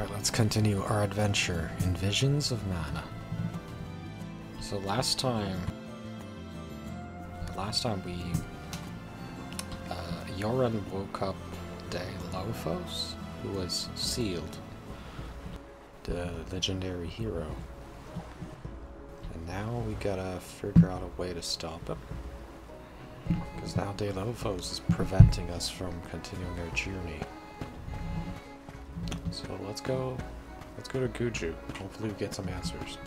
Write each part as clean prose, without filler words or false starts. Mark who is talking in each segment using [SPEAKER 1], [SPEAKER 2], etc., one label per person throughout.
[SPEAKER 1] Alright, let's continue our adventure in Visions of Mana. So last time we Eoren woke up Lofos, who was sealed, the legendary hero. And now we gotta figure out a way to stop him. Because now Lofos is preventing us from continuing our journey. So let's go to Gudju. Hopefully we get some answers.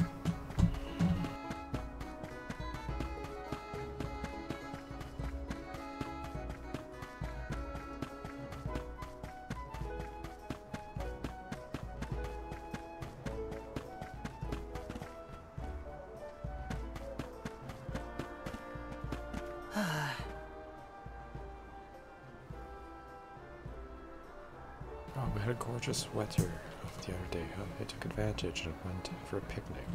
[SPEAKER 1] Oh, we had a gorgeous weather the other day. I took advantage and went for a picnic.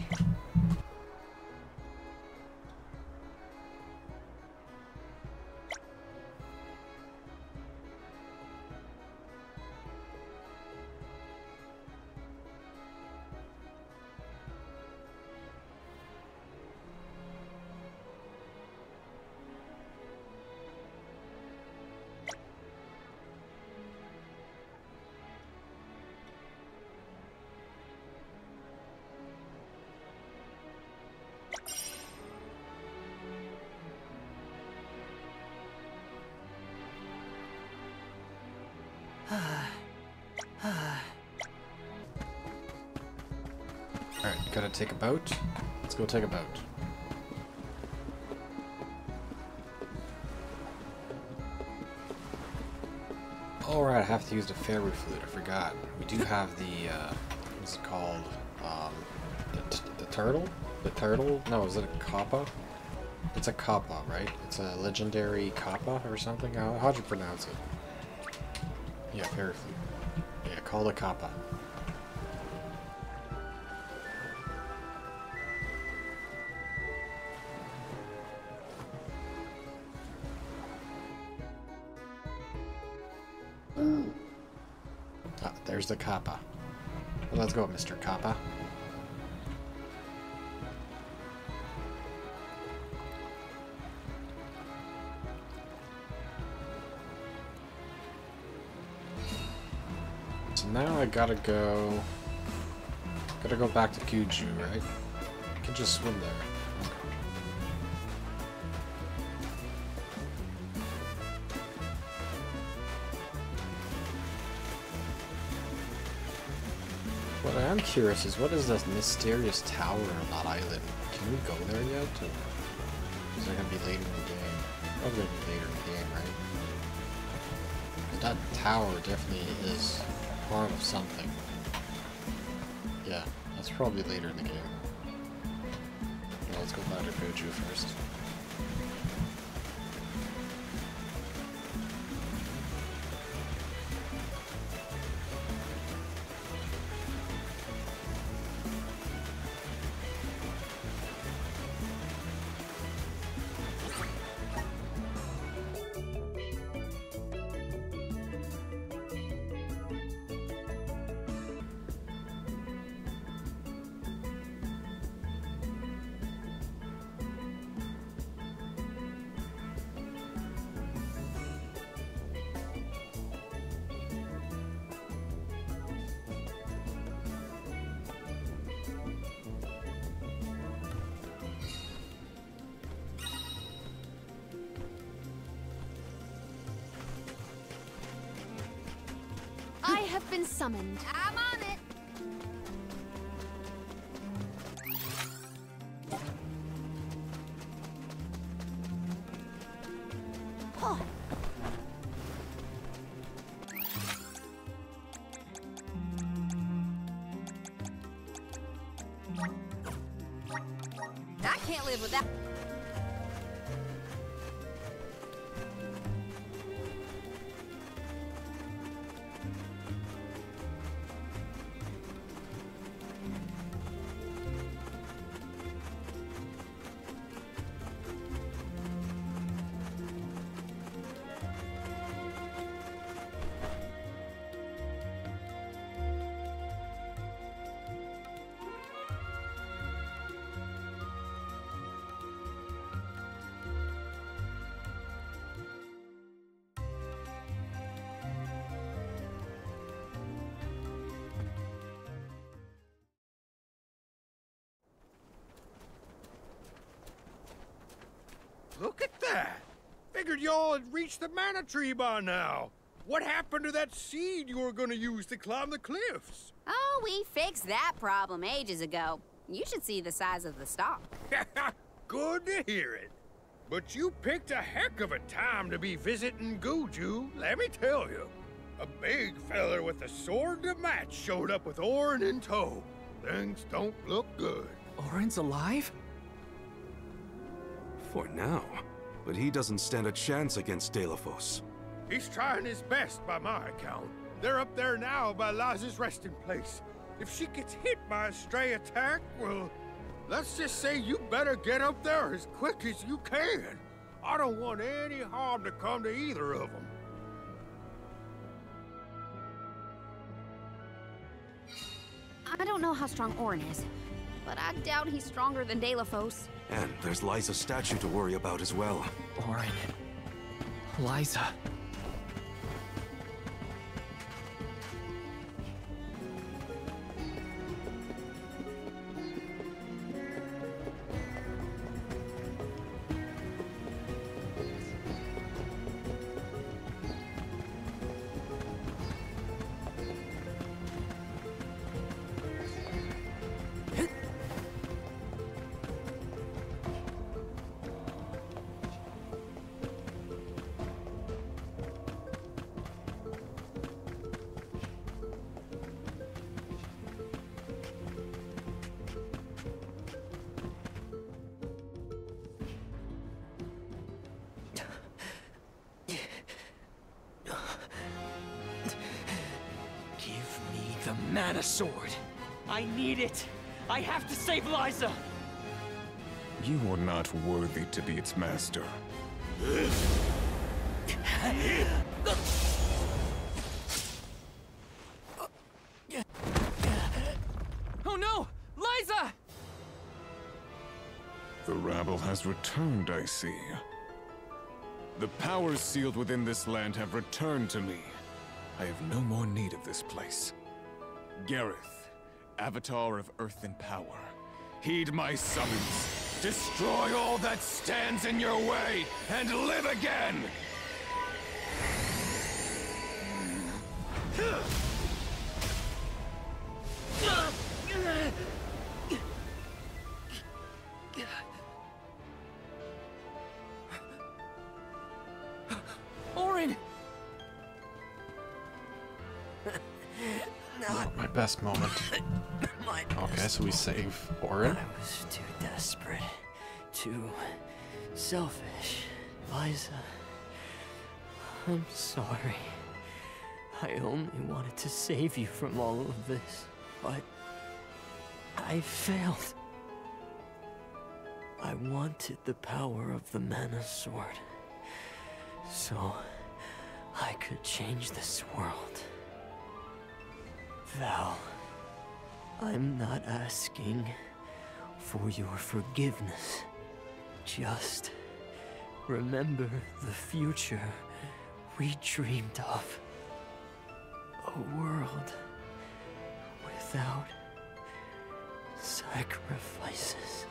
[SPEAKER 1] Alright, gotta take a boat. Let's go take a boat. Alright, I have to use the fairy flute, I forgot. We do have the, what's it called? The turtle? The turtle? No, is it a kappa? It's a kappa, right? It's a legendary kappa or something? How'd you pronounce it? Yeah, fairy flute. Yeah, call it kappa. Ah, there's the kappa. Well, let's go, Mr. Kappa. So now I gotta go back to Gudju, right? I can just swim there. What I am curious is, what is this mysterious tower on that island? Can we go there yet? Or is it going to be later in the game? Probably going to be later in the game, right? Because that tower definitely is part of something. Yeah, that's probably later in the game. Well, let's go back to Gudju first.
[SPEAKER 2] I have been summoned. I'm on it. Oh. I can't live with that.
[SPEAKER 3] that? Figured y'all had reached the mana tree by now. What happened to that seed you were gonna use to climb the cliffs?
[SPEAKER 2] Oh, we fixed that problem ages ago. You should see the size of the stalk.
[SPEAKER 3] Good to hear it. But you picked a heck of a time to be visiting Gudju, let me tell you. A big feller with a sword to match showed up with Eoren in tow. Things don't look good.
[SPEAKER 4] Oren's alive?
[SPEAKER 5] For now. But he doesn't stand a chance against Delafos.
[SPEAKER 3] He's trying his best by my account. They're up there now by Liza's resting place. If she gets hit by a stray attack, well, let's just say you better get up there as quick as you can. I don't want any harm to come to either of them.
[SPEAKER 2] I don't know how strong Eoren is, but I doubt he's stronger than Delafos.
[SPEAKER 5] And there's Liza's statue to worry about as well.
[SPEAKER 4] Eoren. Liza. The mana sword. I need it. I have to save Liza.
[SPEAKER 6] You are not worthy to be its master.
[SPEAKER 4] Oh no! Liza!
[SPEAKER 6] The rabble has returned, I see. The powers sealed within this land have returned to me. I have no more need of this place. Gareth, Avatar of Earth and Power, heed my summons. Destroy all that stands in your way, and live again!
[SPEAKER 4] Eoren!
[SPEAKER 1] Not my best moment. Okay, so we save Eoren.
[SPEAKER 7] I was too desperate, too selfish. Liza, I'm sorry. I only wanted to save you from all of this, but I failed. I wanted the power of the mana sword, so I could change this world. Val, I'm not asking for your forgiveness. Just remember the future we dreamed of. A world without sacrifices.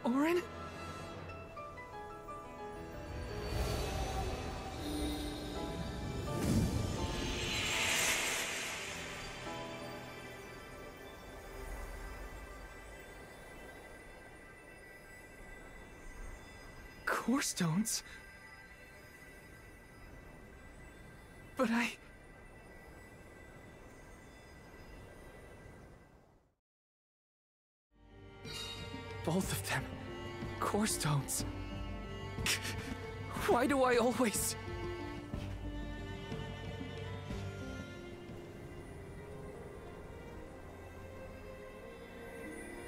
[SPEAKER 4] Eoren? Core stones? But both of them. Core stones. Why do I always...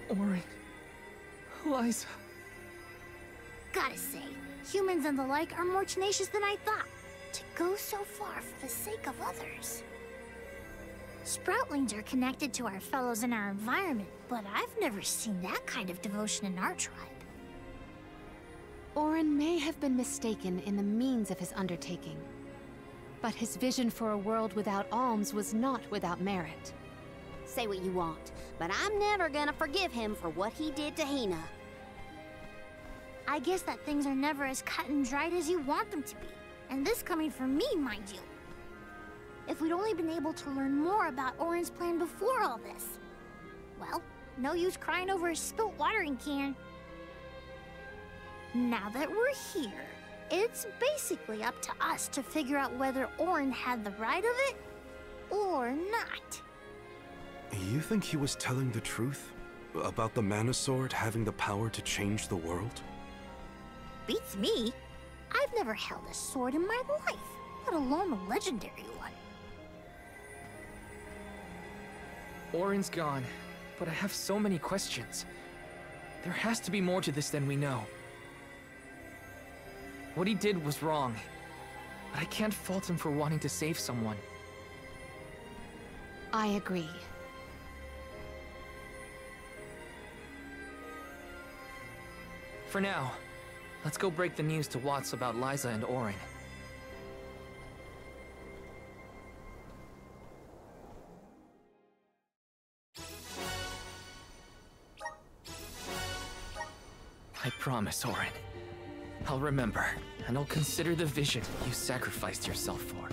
[SPEAKER 4] Eoren. Liza.
[SPEAKER 8] Gotta say, humans and the like are more tenacious than I thought. To go so far for the sake of others. Sproutlings are connected to our fellows in our environment, but I've never seen that kind of devotion in our tribe.
[SPEAKER 9] Eoren may have been mistaken in the means of his undertaking, but his vision for a world without alms was not without merit.
[SPEAKER 2] Say what you want, but I'm never gonna forgive him for what he did to Hina.
[SPEAKER 8] I guess that things are never as cut and dried as you want them to be. And this coming from me, mind you. If we'd only been able to learn more about Oren's plan before all this. Well, no use crying over a spilt watering can. Now that we're here, it's basically up to us to figure out whether Eoren had the right of it or not.
[SPEAKER 5] You think he was telling the truth? About the Mana Sword having the power to change the world?
[SPEAKER 8] Beats me. I've never held a sword in my life, let alone a legendary one.
[SPEAKER 10] Oren's gone, but I have so many questions. There has to be more to this than we know. What he did was wrong, but I can't fault him for wanting to save someone.
[SPEAKER 9] I agree.
[SPEAKER 10] For now, let's go break the news to Watts about Liza and Eoren. I promise, Eoren. I'll remember, and I'll consider the vision you sacrificed yourself for.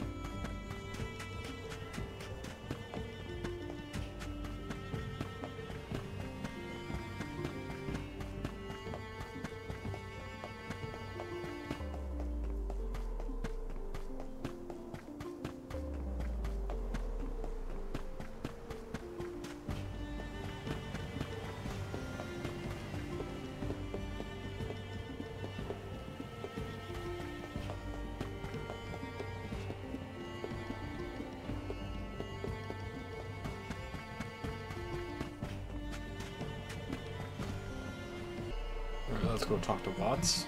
[SPEAKER 1] Let's go talk to Watts.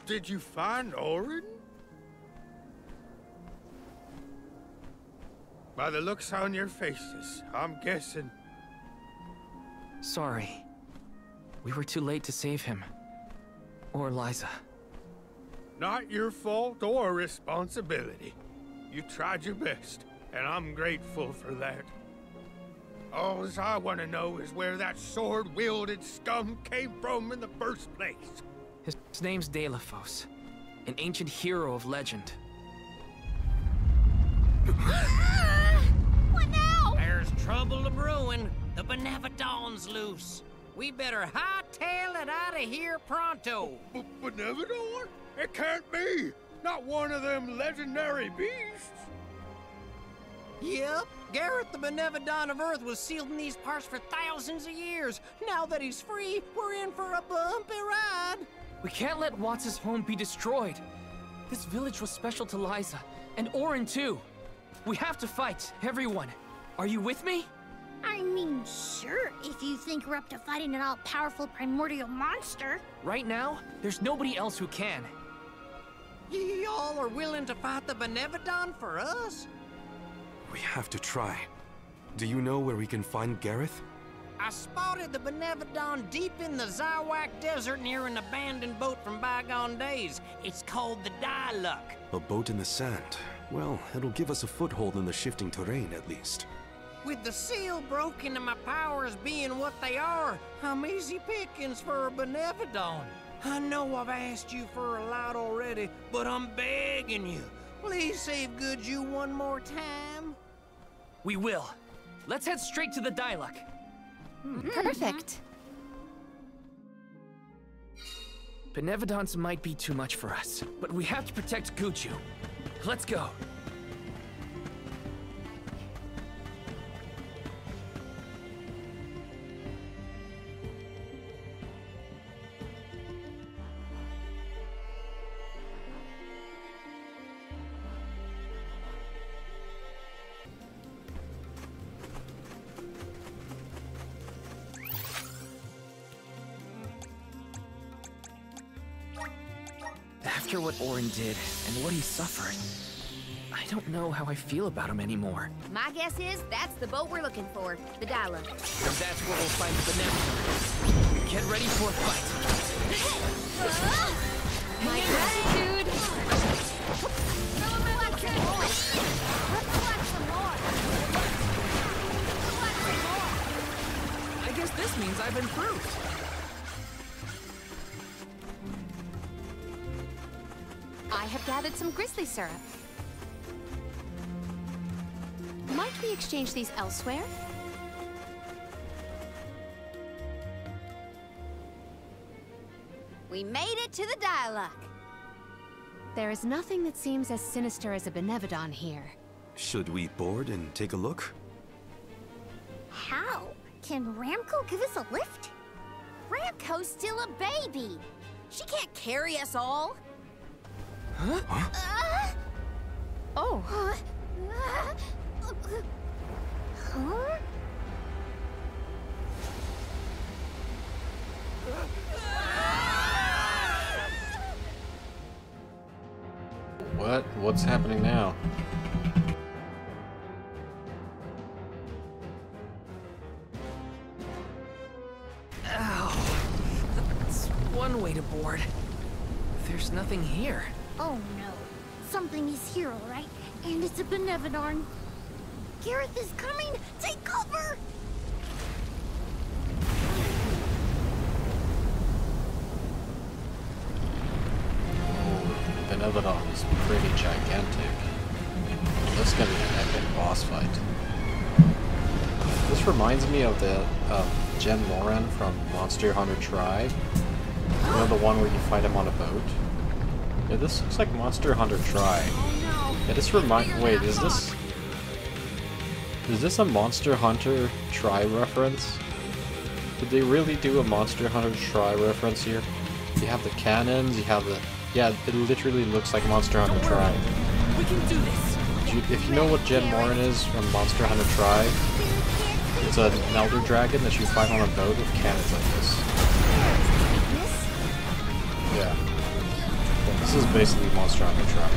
[SPEAKER 3] Did you find Eoren? By the looks on your faces, I'm guessing.
[SPEAKER 10] Sorry. We were too late to save him. Or Liza.
[SPEAKER 3] Not your fault or responsibility. You tried your best, and I'm grateful for that. All I want to know is where that sword-wielded scum came from in the first place.
[SPEAKER 10] His name's Delafos, an ancient hero of legend.
[SPEAKER 2] What now?
[SPEAKER 11] There's trouble a-brewing. The Benevodon's loose. We better hightail it out of here pronto.
[SPEAKER 3] Benevodon? It can't be! Not one of them legendary beasts!
[SPEAKER 11] Yep, Gareth the Benevodon of Earth was sealed in these parts for thousands of years. Now that he's free, we're in for a bumpy ride.
[SPEAKER 10] We can't let Watts' home be destroyed. This village was special to Liza, and Eoren too. We have to fight, everyone. Are you with me?
[SPEAKER 8] I mean, sure, if you think we're up to fighting an all-powerful primordial monster.
[SPEAKER 10] Right now, there's nobody else who can.
[SPEAKER 11] Y'all are willing to fight the Benevodon for us?
[SPEAKER 5] We have to try. Do you know where we can find Gareth?
[SPEAKER 11] I spotted the Benevodon deep in the Zawak Desert near an abandoned boat from bygone days. It's called the Diluc.
[SPEAKER 5] A boat in the sand. Well, it'll give us a foothold in the shifting terrain, at least.
[SPEAKER 11] With the seal broken and my powers being what they are, I'm easy pickings for a Benevodon. I know I've asked you for a lot already, but I'm begging you. Please save Gudju one more time.
[SPEAKER 10] We will. Let's head straight to the Diluc.
[SPEAKER 9] Perfect.
[SPEAKER 10] Benevodons might be too much for us, but we have to protect Gudju. Let's go. After what Eoren did, and what he suffered, I don't know how I feel about him anymore.
[SPEAKER 2] My guess is that's the boat we're looking for, the Diluc.
[SPEAKER 10] And that's where we'll find the Benevolent. Get ready for a fight.
[SPEAKER 9] My gratitude!
[SPEAKER 10] I guess this means I've improved.
[SPEAKER 9] I have gathered some grizzly syrup. Might we exchange these elsewhere?
[SPEAKER 2] We made it to the dialogue.
[SPEAKER 9] There is nothing that seems as sinister as a Benevodon here.
[SPEAKER 5] Should we board and take a look?
[SPEAKER 8] How? Can Ramco give us a lift?
[SPEAKER 2] Ramco's still a baby. She can't carry us all.
[SPEAKER 10] Huh?
[SPEAKER 9] Oh.
[SPEAKER 8] Huh?
[SPEAKER 1] What's happening now?
[SPEAKER 10] Ow. That's one way to board. There's nothing here.
[SPEAKER 8] Oh no. Something is here, alright? And it's a Benevodon. Gareth is coming! Take cover!
[SPEAKER 1] Benevodon is pretty gigantic. This is gonna be an epic boss fight. This reminds me of the Jen Moran from Monster Hunter Tri. You know, the one where you fight him on a boat? Yeah, this looks like Monster Hunter Tri. Yeah, this wait, is this a Monster Hunter Tri reference? Did they really do a Monster Hunter Tri reference here? You have the cannons, you have the... Yeah, it literally looks like Monster Hunter Tri.
[SPEAKER 10] We can do this.
[SPEAKER 1] If you know what Jen Moran is from Monster Hunter Tri, it's an elder dragon that you fight on a boat with cannons like this. Yeah. This is basically Monster Hunter Tri.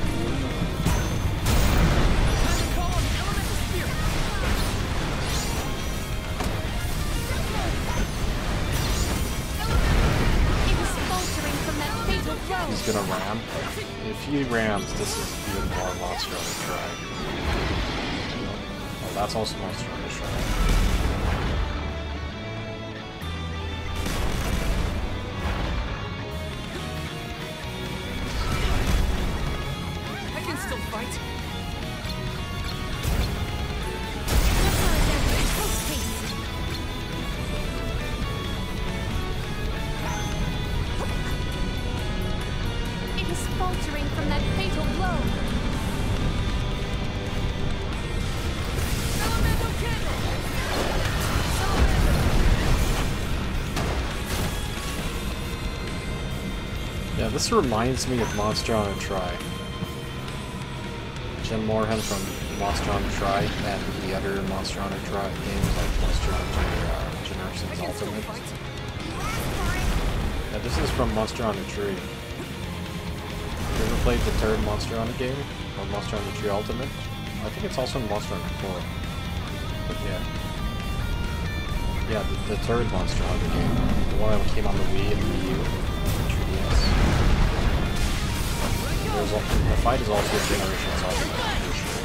[SPEAKER 1] He's gonna ram. If he rams, this is even more Monster Hunter Tri. Oh, that's also Monster Hunter Tri.
[SPEAKER 10] I can still fight.
[SPEAKER 9] It is faltering from that fatal blow.
[SPEAKER 1] Yeah, this reminds me of Monster Hunter Tri. Jen Moran from Monster Hunter Tri and the other Monster Hunter Tri games like Monster Hunter Generations Ultimate. Yeah, this is from Monster Hunter Tri. You ever played the third Monster Hunter game? Or Monster Hunter 3 Ultimate? I think it's also in Monster Hunter 4. But yeah. Yeah, the third Monster Hunter game. The one that came on the Wii and Wii U. 3DS. The fight is also Generations Ultimate, for sure.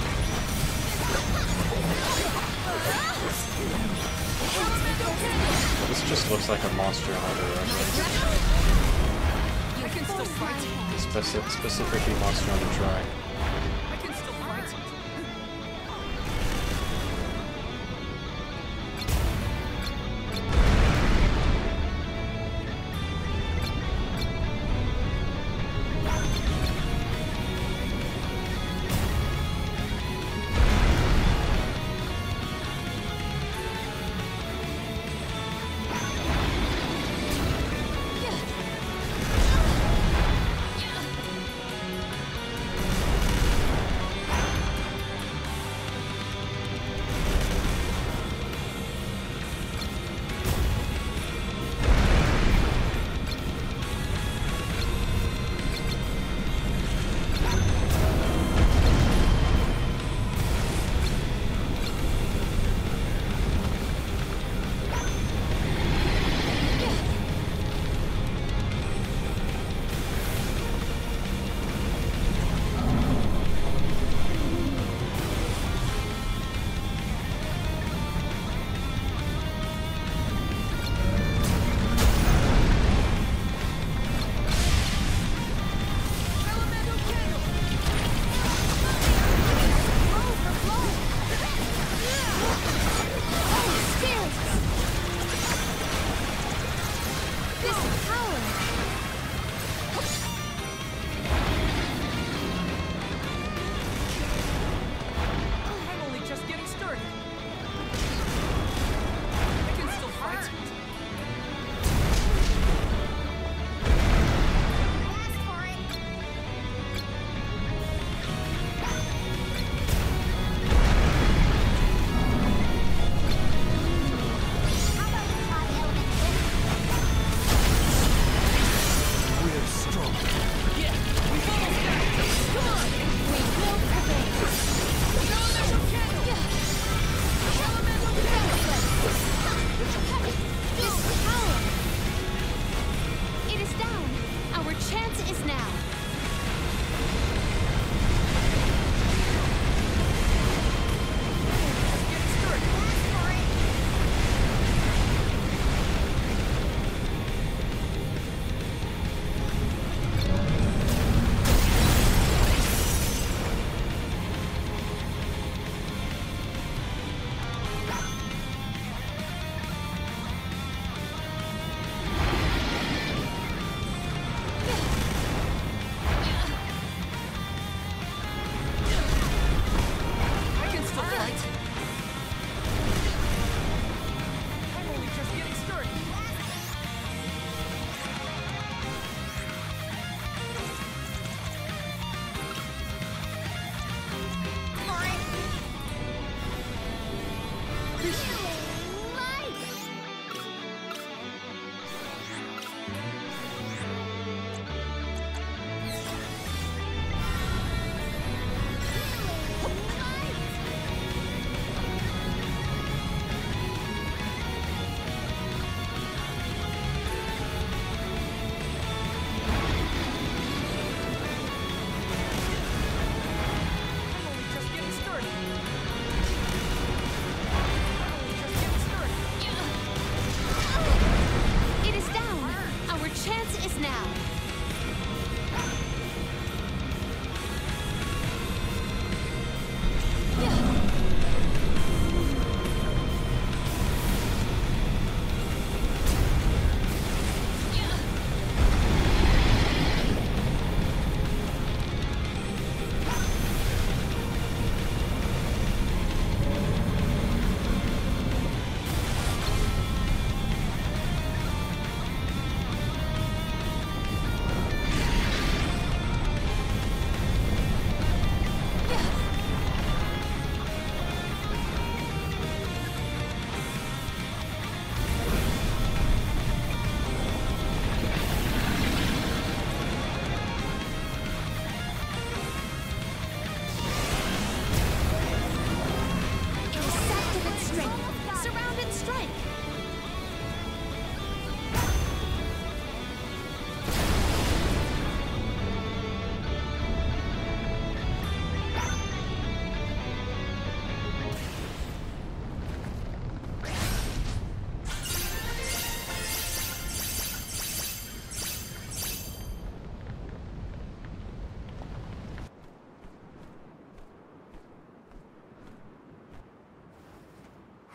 [SPEAKER 1] This just looks like a Monster Hunter reference.
[SPEAKER 10] I can still fight.
[SPEAKER 1] Specifically Monster Hunter Tri.
[SPEAKER 10] I can still fight.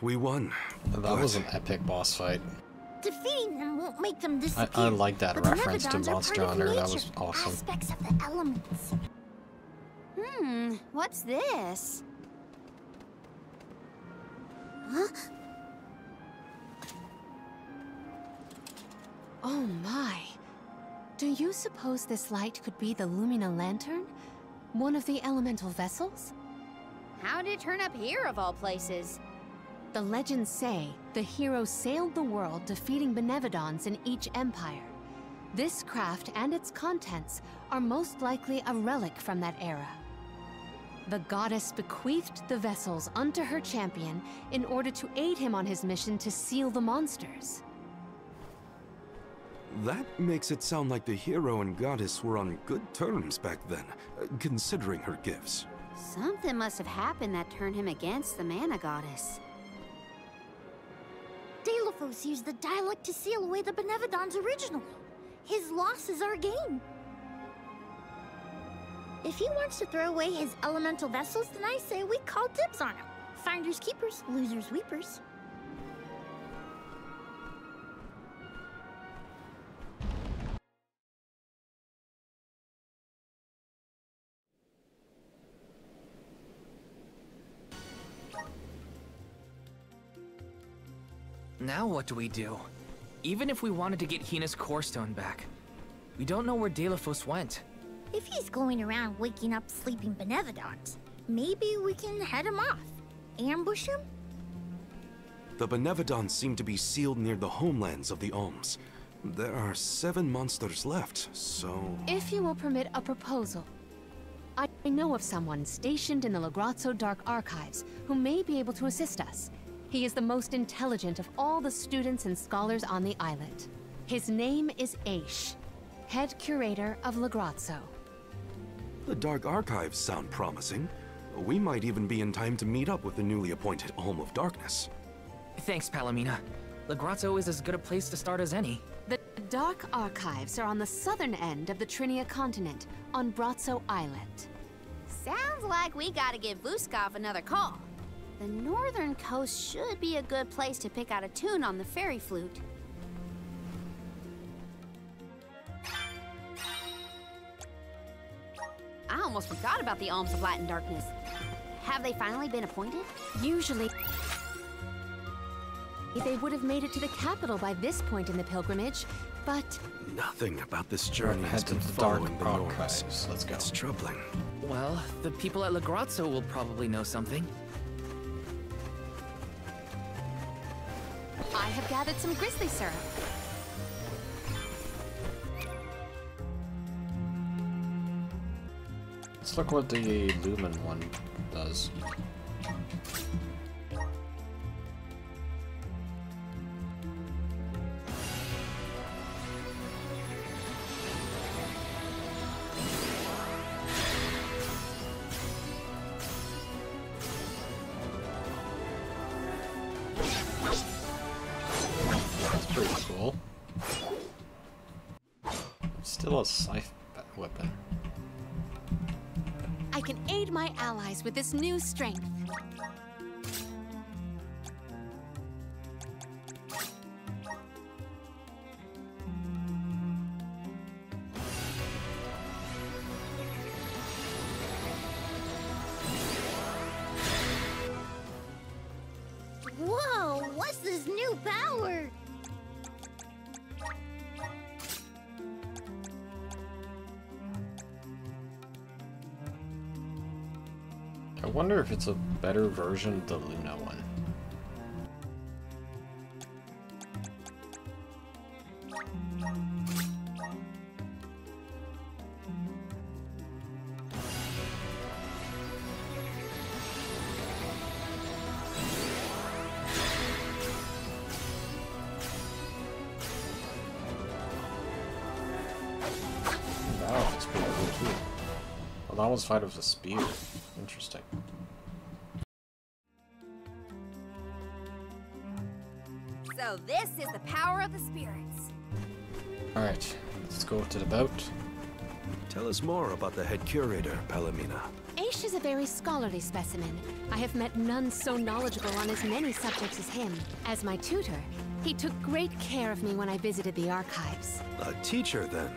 [SPEAKER 5] We won.
[SPEAKER 1] That was an epic boss fight.
[SPEAKER 8] Defeating them won't make them disappear.
[SPEAKER 1] I like that
[SPEAKER 8] The
[SPEAKER 1] reference to
[SPEAKER 8] Benevodons are
[SPEAKER 1] Monster
[SPEAKER 8] part of
[SPEAKER 1] Hunter. That
[SPEAKER 8] nature,
[SPEAKER 1] was awesome.
[SPEAKER 8] Aspects of the elements.
[SPEAKER 2] What's this?
[SPEAKER 8] Huh?
[SPEAKER 9] Oh my. Do you suppose this light could be the Lumina Lantern? One of the elemental vessels?
[SPEAKER 2] How'd it turn up here of all places?
[SPEAKER 9] The legends say the hero sailed the world defeating Benevodons in each empire. This craft and its contents are most likely a relic from that era. The goddess bequeathed the vessels unto her champion in order to aid him on his mission to seal the monsters.
[SPEAKER 5] That makes it sound like the hero and goddess were on good terms back then, considering her gifts.
[SPEAKER 2] Something must have happened that turned him against the mana goddess.
[SPEAKER 8] Delophos used the dialect to seal away the Benevodon's original. His loss is our gain. If he wants to throw away his elemental vessels, then I say we call dibs on him. Finders keepers, losers weepers.
[SPEAKER 10] Now what do we do? Even if we wanted to get Hina's core stone back, we don't know where Delophos went.
[SPEAKER 8] If he's going around waking up sleeping Benevodons, maybe we can head him off. Ambush him?
[SPEAKER 5] The Benevodons seem to be sealed near the homelands of the Alms. There are 7 monsters left, so...
[SPEAKER 9] If you will permit a proposal. I know of someone stationed in the Legrazzo Dark Archives who may be able to assist us. He is the most intelligent of all the students and scholars on the islet. His name is Aish, head curator of Legrazzo.
[SPEAKER 5] The Dark Archives sound promising. We might even be in time to meet up with the newly appointed Alm of Darkness.
[SPEAKER 10] Thanks, Palomina. Legrazzo is as good a place to start as any.
[SPEAKER 9] The Dark Archives are on the southern end of the Trinia continent, on Brazzo Island.
[SPEAKER 2] Sounds like we gotta give Vuskov another call. The northern coast should be a good place to pick out a tune on the fairy flute. I almost forgot about the Alms of Light and Darkness. Have they finally been appointed?
[SPEAKER 9] Usually, they would have made it to the capital by this point in the pilgrimage, but...
[SPEAKER 5] Nothing about this journey has been
[SPEAKER 1] the Dark
[SPEAKER 5] following the norms.
[SPEAKER 1] Archives. Let's go.
[SPEAKER 5] It's troubling.
[SPEAKER 10] Well, the people at Legrazzo will probably know something.
[SPEAKER 9] I have gathered some grizzly syrup.
[SPEAKER 1] Let's look what the Lumen one does. Pretty cool. Still a scythe weapon.
[SPEAKER 9] I can aid my allies with this new strength.
[SPEAKER 8] Whoa, what's this new power?
[SPEAKER 1] I wonder if it's a better version of the Luna one. Wow, it's pretty cool too. Well, that was fight with a spear. Interesting.
[SPEAKER 2] So this is the power of the spirits.
[SPEAKER 1] Alright, let's go to the boat.
[SPEAKER 5] Tell us more about the head curator, Palomina.
[SPEAKER 9] Aish is a very scholarly specimen. I have met none so knowledgeable on as many subjects as him. As my tutor, he took great care of me when I visited the archives.
[SPEAKER 5] A teacher, then.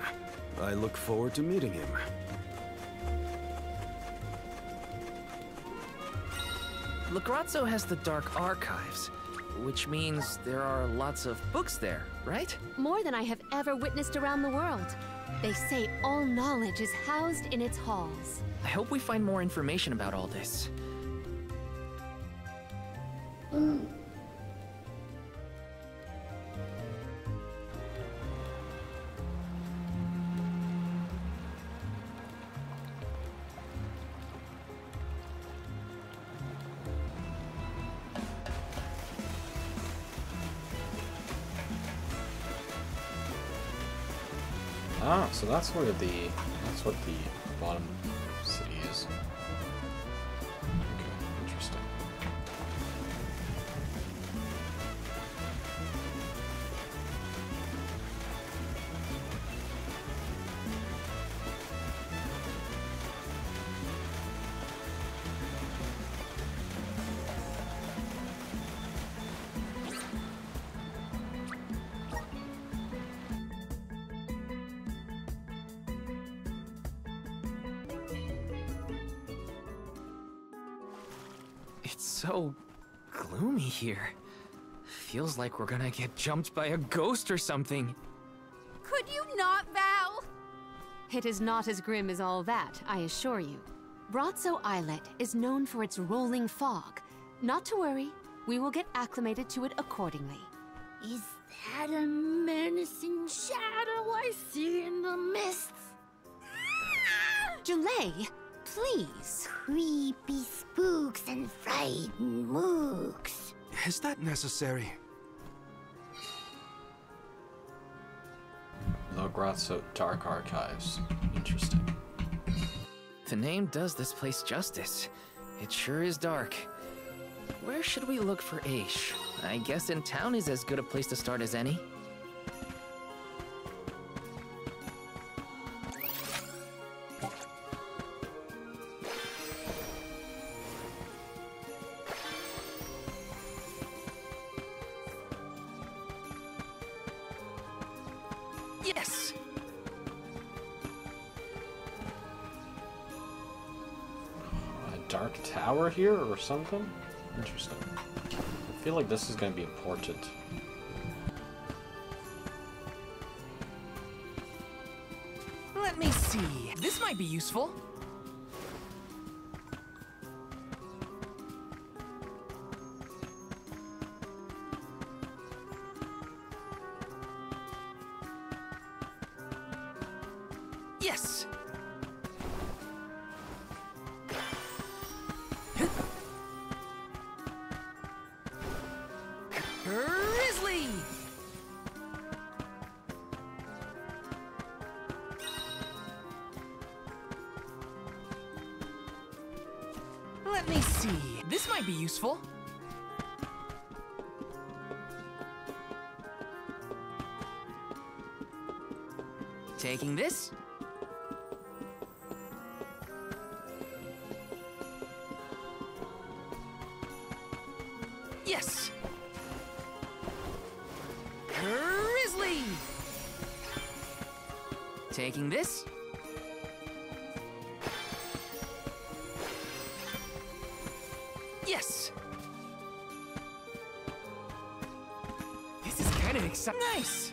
[SPEAKER 5] I look forward to meeting him.
[SPEAKER 10] Lagrazzo has the Dark Archives, which means there are lots of books there, right?
[SPEAKER 9] More than I have ever witnessed around the world. They say all knowledge is housed in its halls.
[SPEAKER 10] I hope we find more information about all this.
[SPEAKER 1] Ah, so that's what the bottom city is. Okay, interesting.
[SPEAKER 10] It's so gloomy here. Feels like we're gonna get jumped by a ghost or something.
[SPEAKER 2] Could you not, Val?
[SPEAKER 9] It is not as grim as all that, I assure you. Brazzo Islet is known for its rolling fog. Not to worry, we will get acclimated to it accordingly.
[SPEAKER 8] Is that a menacing shadow I see in the mists?
[SPEAKER 9] Julay, please.
[SPEAKER 8] Creepy spooks and frightened mooks.
[SPEAKER 5] Is that necessary?
[SPEAKER 1] Lagrazzo Dark Archives. Interesting.
[SPEAKER 10] The name does this place justice. It sure is dark. Where should we look for Aish? I guess in town is as good a place to start as any. Yes!
[SPEAKER 1] A dark tower here or something? Interesting. I feel like this is going to be important.
[SPEAKER 10] Let me see. This might be useful. Yes! Grizzly! Let me see. This might be useful. Taking this. Yes! Grizzly! Taking this. Yes! This is kind of exciting. Nice!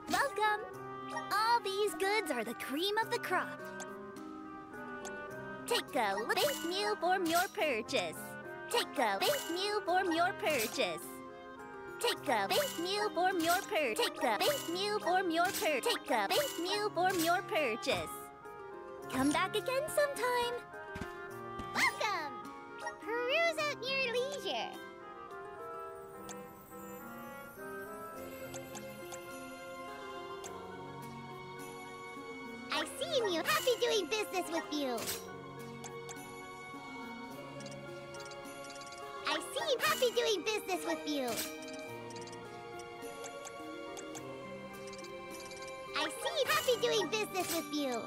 [SPEAKER 8] Welcome! All these goods are the cream of the crop. Take a base meal for your purchase. Take a base meal for your purchase. Take a base meal for your purchase. Take a base meal for your purchase. Take a base meal for your purchase. Come back again sometime. Welcome! Peruse at your leisure. I see you. Happy doing business with you. I see you. Happy doing business with you. doing business with you.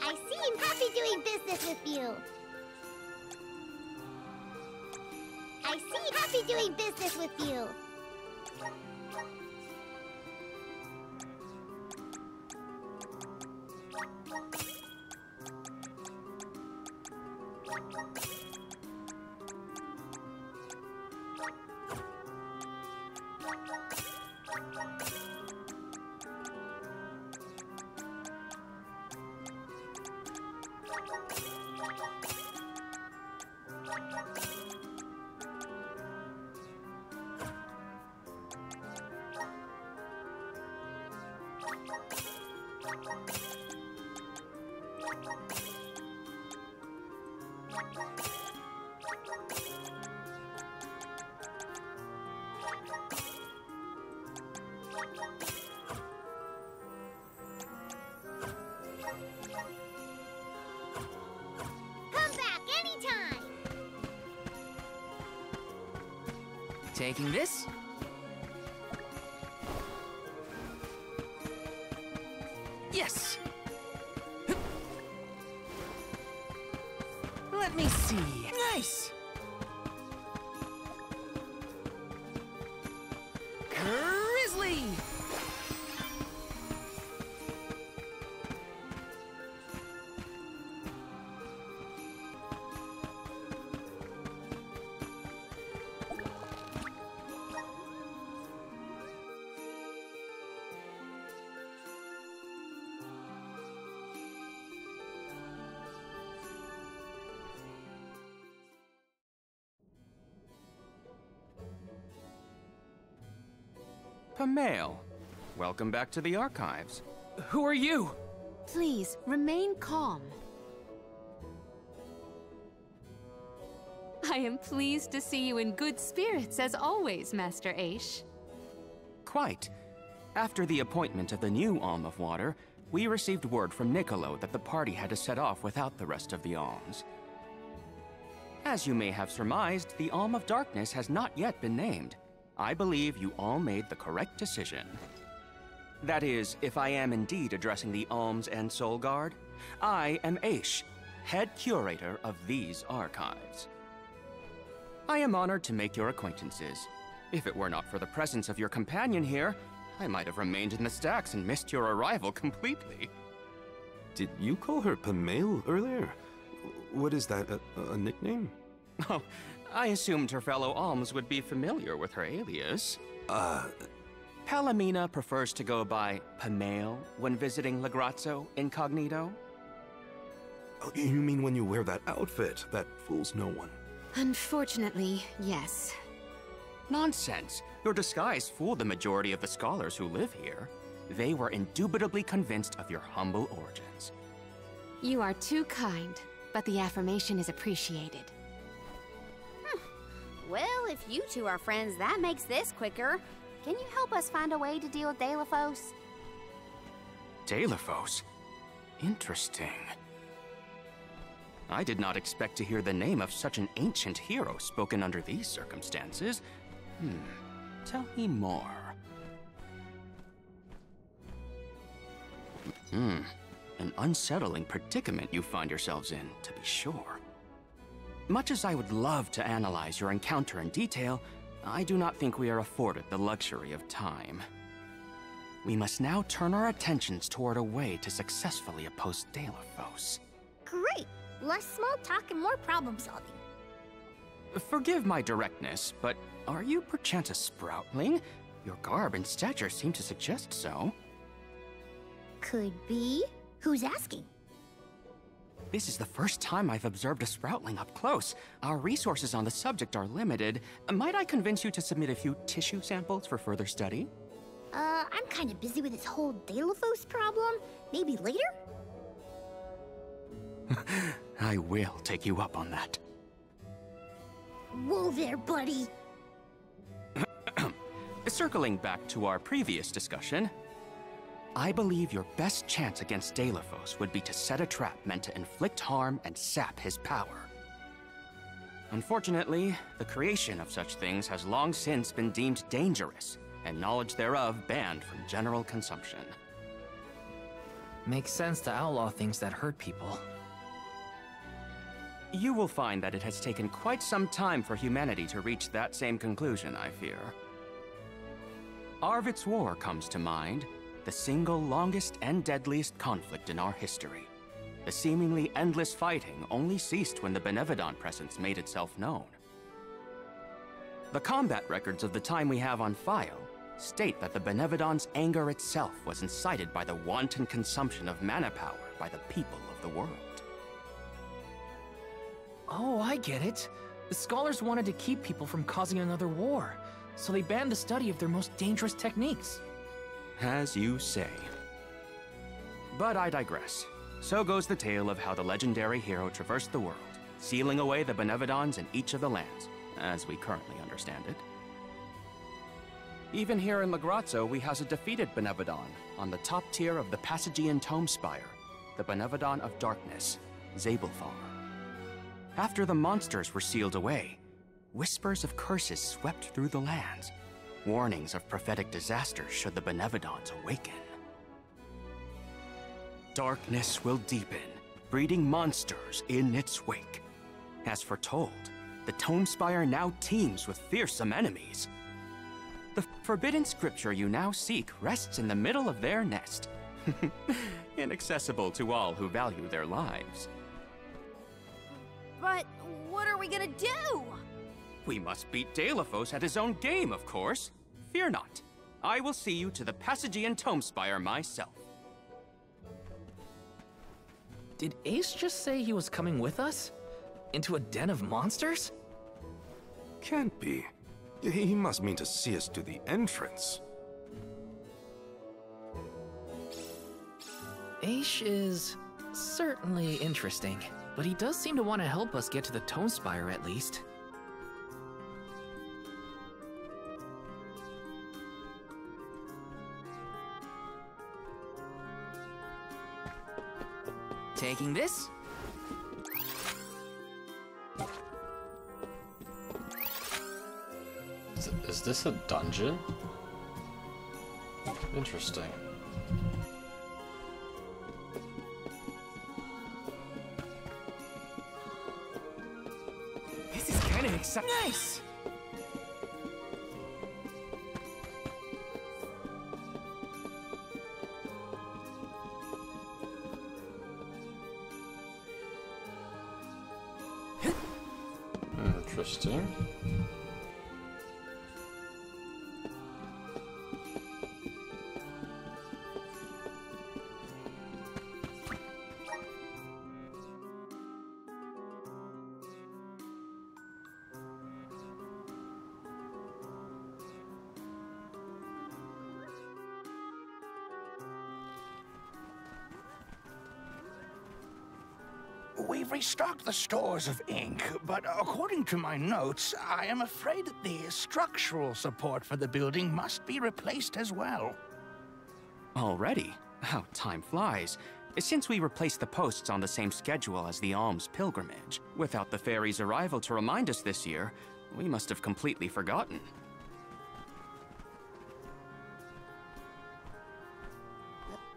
[SPEAKER 8] I seem happy doing business with you. I seem happy doing business with you. Come back anytime.
[SPEAKER 10] Taking this? Yes! Let me see. Nice! Grizzly!
[SPEAKER 4] Pamail, welcome back to the archives.
[SPEAKER 10] Who are you?
[SPEAKER 9] Please, remain calm. I am pleased to see you in good spirits, as always, Master Aish.
[SPEAKER 4] Quite. After the appointment of the new Alm of Water, we received word from Niccolo that the party had to set off without the rest of the alms. As you may have surmised, the Alm of Darkness has not yet been named. I believe you all made the correct decision. That is, if I am indeed addressing the Alms and Soul Guard, I am Aish, head curator of these archives. I am honored to make your acquaintances. If it were not for the presence of your companion here, I might have remained in the stacks and missed your arrival completely.
[SPEAKER 5] Did you call her Pamail earlier? What is that, a nickname?
[SPEAKER 4] Oh, I assumed her fellow alms would be familiar with her alias. Palomina prefers to go by Pamail when visiting Legrazzo incognito.
[SPEAKER 5] Oh, you mean when you wear that outfit that fools no one?
[SPEAKER 9] Unfortunately, yes.
[SPEAKER 4] Nonsense. Your disguise fooled the majority of the scholars who live here. They were indubitably convinced of your humble origins.
[SPEAKER 9] You are too kind, but the affirmation is appreciated.
[SPEAKER 2] Well, if you two are friends, that makes this quicker. Can you help us find a way to deal with Delafos?
[SPEAKER 4] Delafos? Interesting. I did not expect to hear the name of such an ancient hero spoken under these circumstances. Tell me more. An unsettling predicament you find yourselves in, to be sure. Much as I would love to analyze your encounter in detail, I do not think we are afforded the luxury of time. We must now turn our attentions toward a way to successfully oppose Delafos.
[SPEAKER 8] Great! Less small talk and more problem solving.
[SPEAKER 4] Forgive my directness, but are you perchance a sproutling? Your garb and stature seem to suggest so.
[SPEAKER 8] Could be. Who's asking?
[SPEAKER 4] This is the first time I've observed a sproutling up close. Our resources on the subject are limited. Might I convince you to submit a few tissue samples for further study?
[SPEAKER 8] I'm kinda busy with this whole Delafos problem. Maybe later?
[SPEAKER 4] I will take you up on that.
[SPEAKER 8] Whoa there, buddy!
[SPEAKER 4] Circling back to our previous discussion, I believe your best chance against Delafos would be to set a trap meant to inflict harm and sap his power. Unfortunately, the creation of such things has long since been deemed dangerous, and knowledge thereof banned from general consumption.
[SPEAKER 10] Makes sense to outlaw things that hurt people.
[SPEAKER 4] You will find that it has taken quite some time for humanity to reach that same conclusion, I fear. Arvid's War comes to mind, the single longest and deadliest conflict in our history. The seemingly endless fighting only ceased when the Benevodon presence made itself known. The combat records of the time we have on file state that the Benevodon's anger itself was incited by the wanton consumption of mana power by the people of the world.
[SPEAKER 10] Oh, I get it. The scholars wanted to keep people from causing another war, so they banned the study of their most dangerous techniques.
[SPEAKER 4] As you say. But I digress. So goes the tale of how the legendary hero traversed the world, sealing away the Benevodons in each of the lands, as we currently understand it. Even here in Lagrazzo, we has a defeated Benevodon on the top tier of the Passagian Tome Spire, the Benevodon of Darkness, Zabelthar. After the monsters were sealed away, whispers of curses swept through the lands, warnings of prophetic disaster should the Benevodons awaken. Darkness will deepen, breeding monsters in its wake. As foretold, the Tome Spire now teems with fearsome enemies. The forbidden scripture you now seek rests in the middle of their nest, inaccessible to all who value their lives.
[SPEAKER 2] But what are we gonna do?
[SPEAKER 4] We must beat Deilophos at his own game, of course. Fear not. I will see you to the Passagian Tome Spire myself.
[SPEAKER 10] Did Ace just say he was coming with us? Into a den of monsters?
[SPEAKER 5] Can't be. He must mean to see us to the entrance.
[SPEAKER 10] Ace is certainly interesting, but he does seem to want to help us get to the Tome Spire at least. Taking this?
[SPEAKER 1] Is this a dungeon? Interesting.
[SPEAKER 10] This is kind of exciting. Nice!
[SPEAKER 1] Interesting.
[SPEAKER 12] We've restocked the stores of ink, but according to my notes, I am afraid that the structural support for the building must be replaced as well.
[SPEAKER 4] Already? How time flies. Since we replaced the posts on the same schedule as the Alms pilgrimage, without the fairy's arrival to remind us this year, we must have completely forgotten.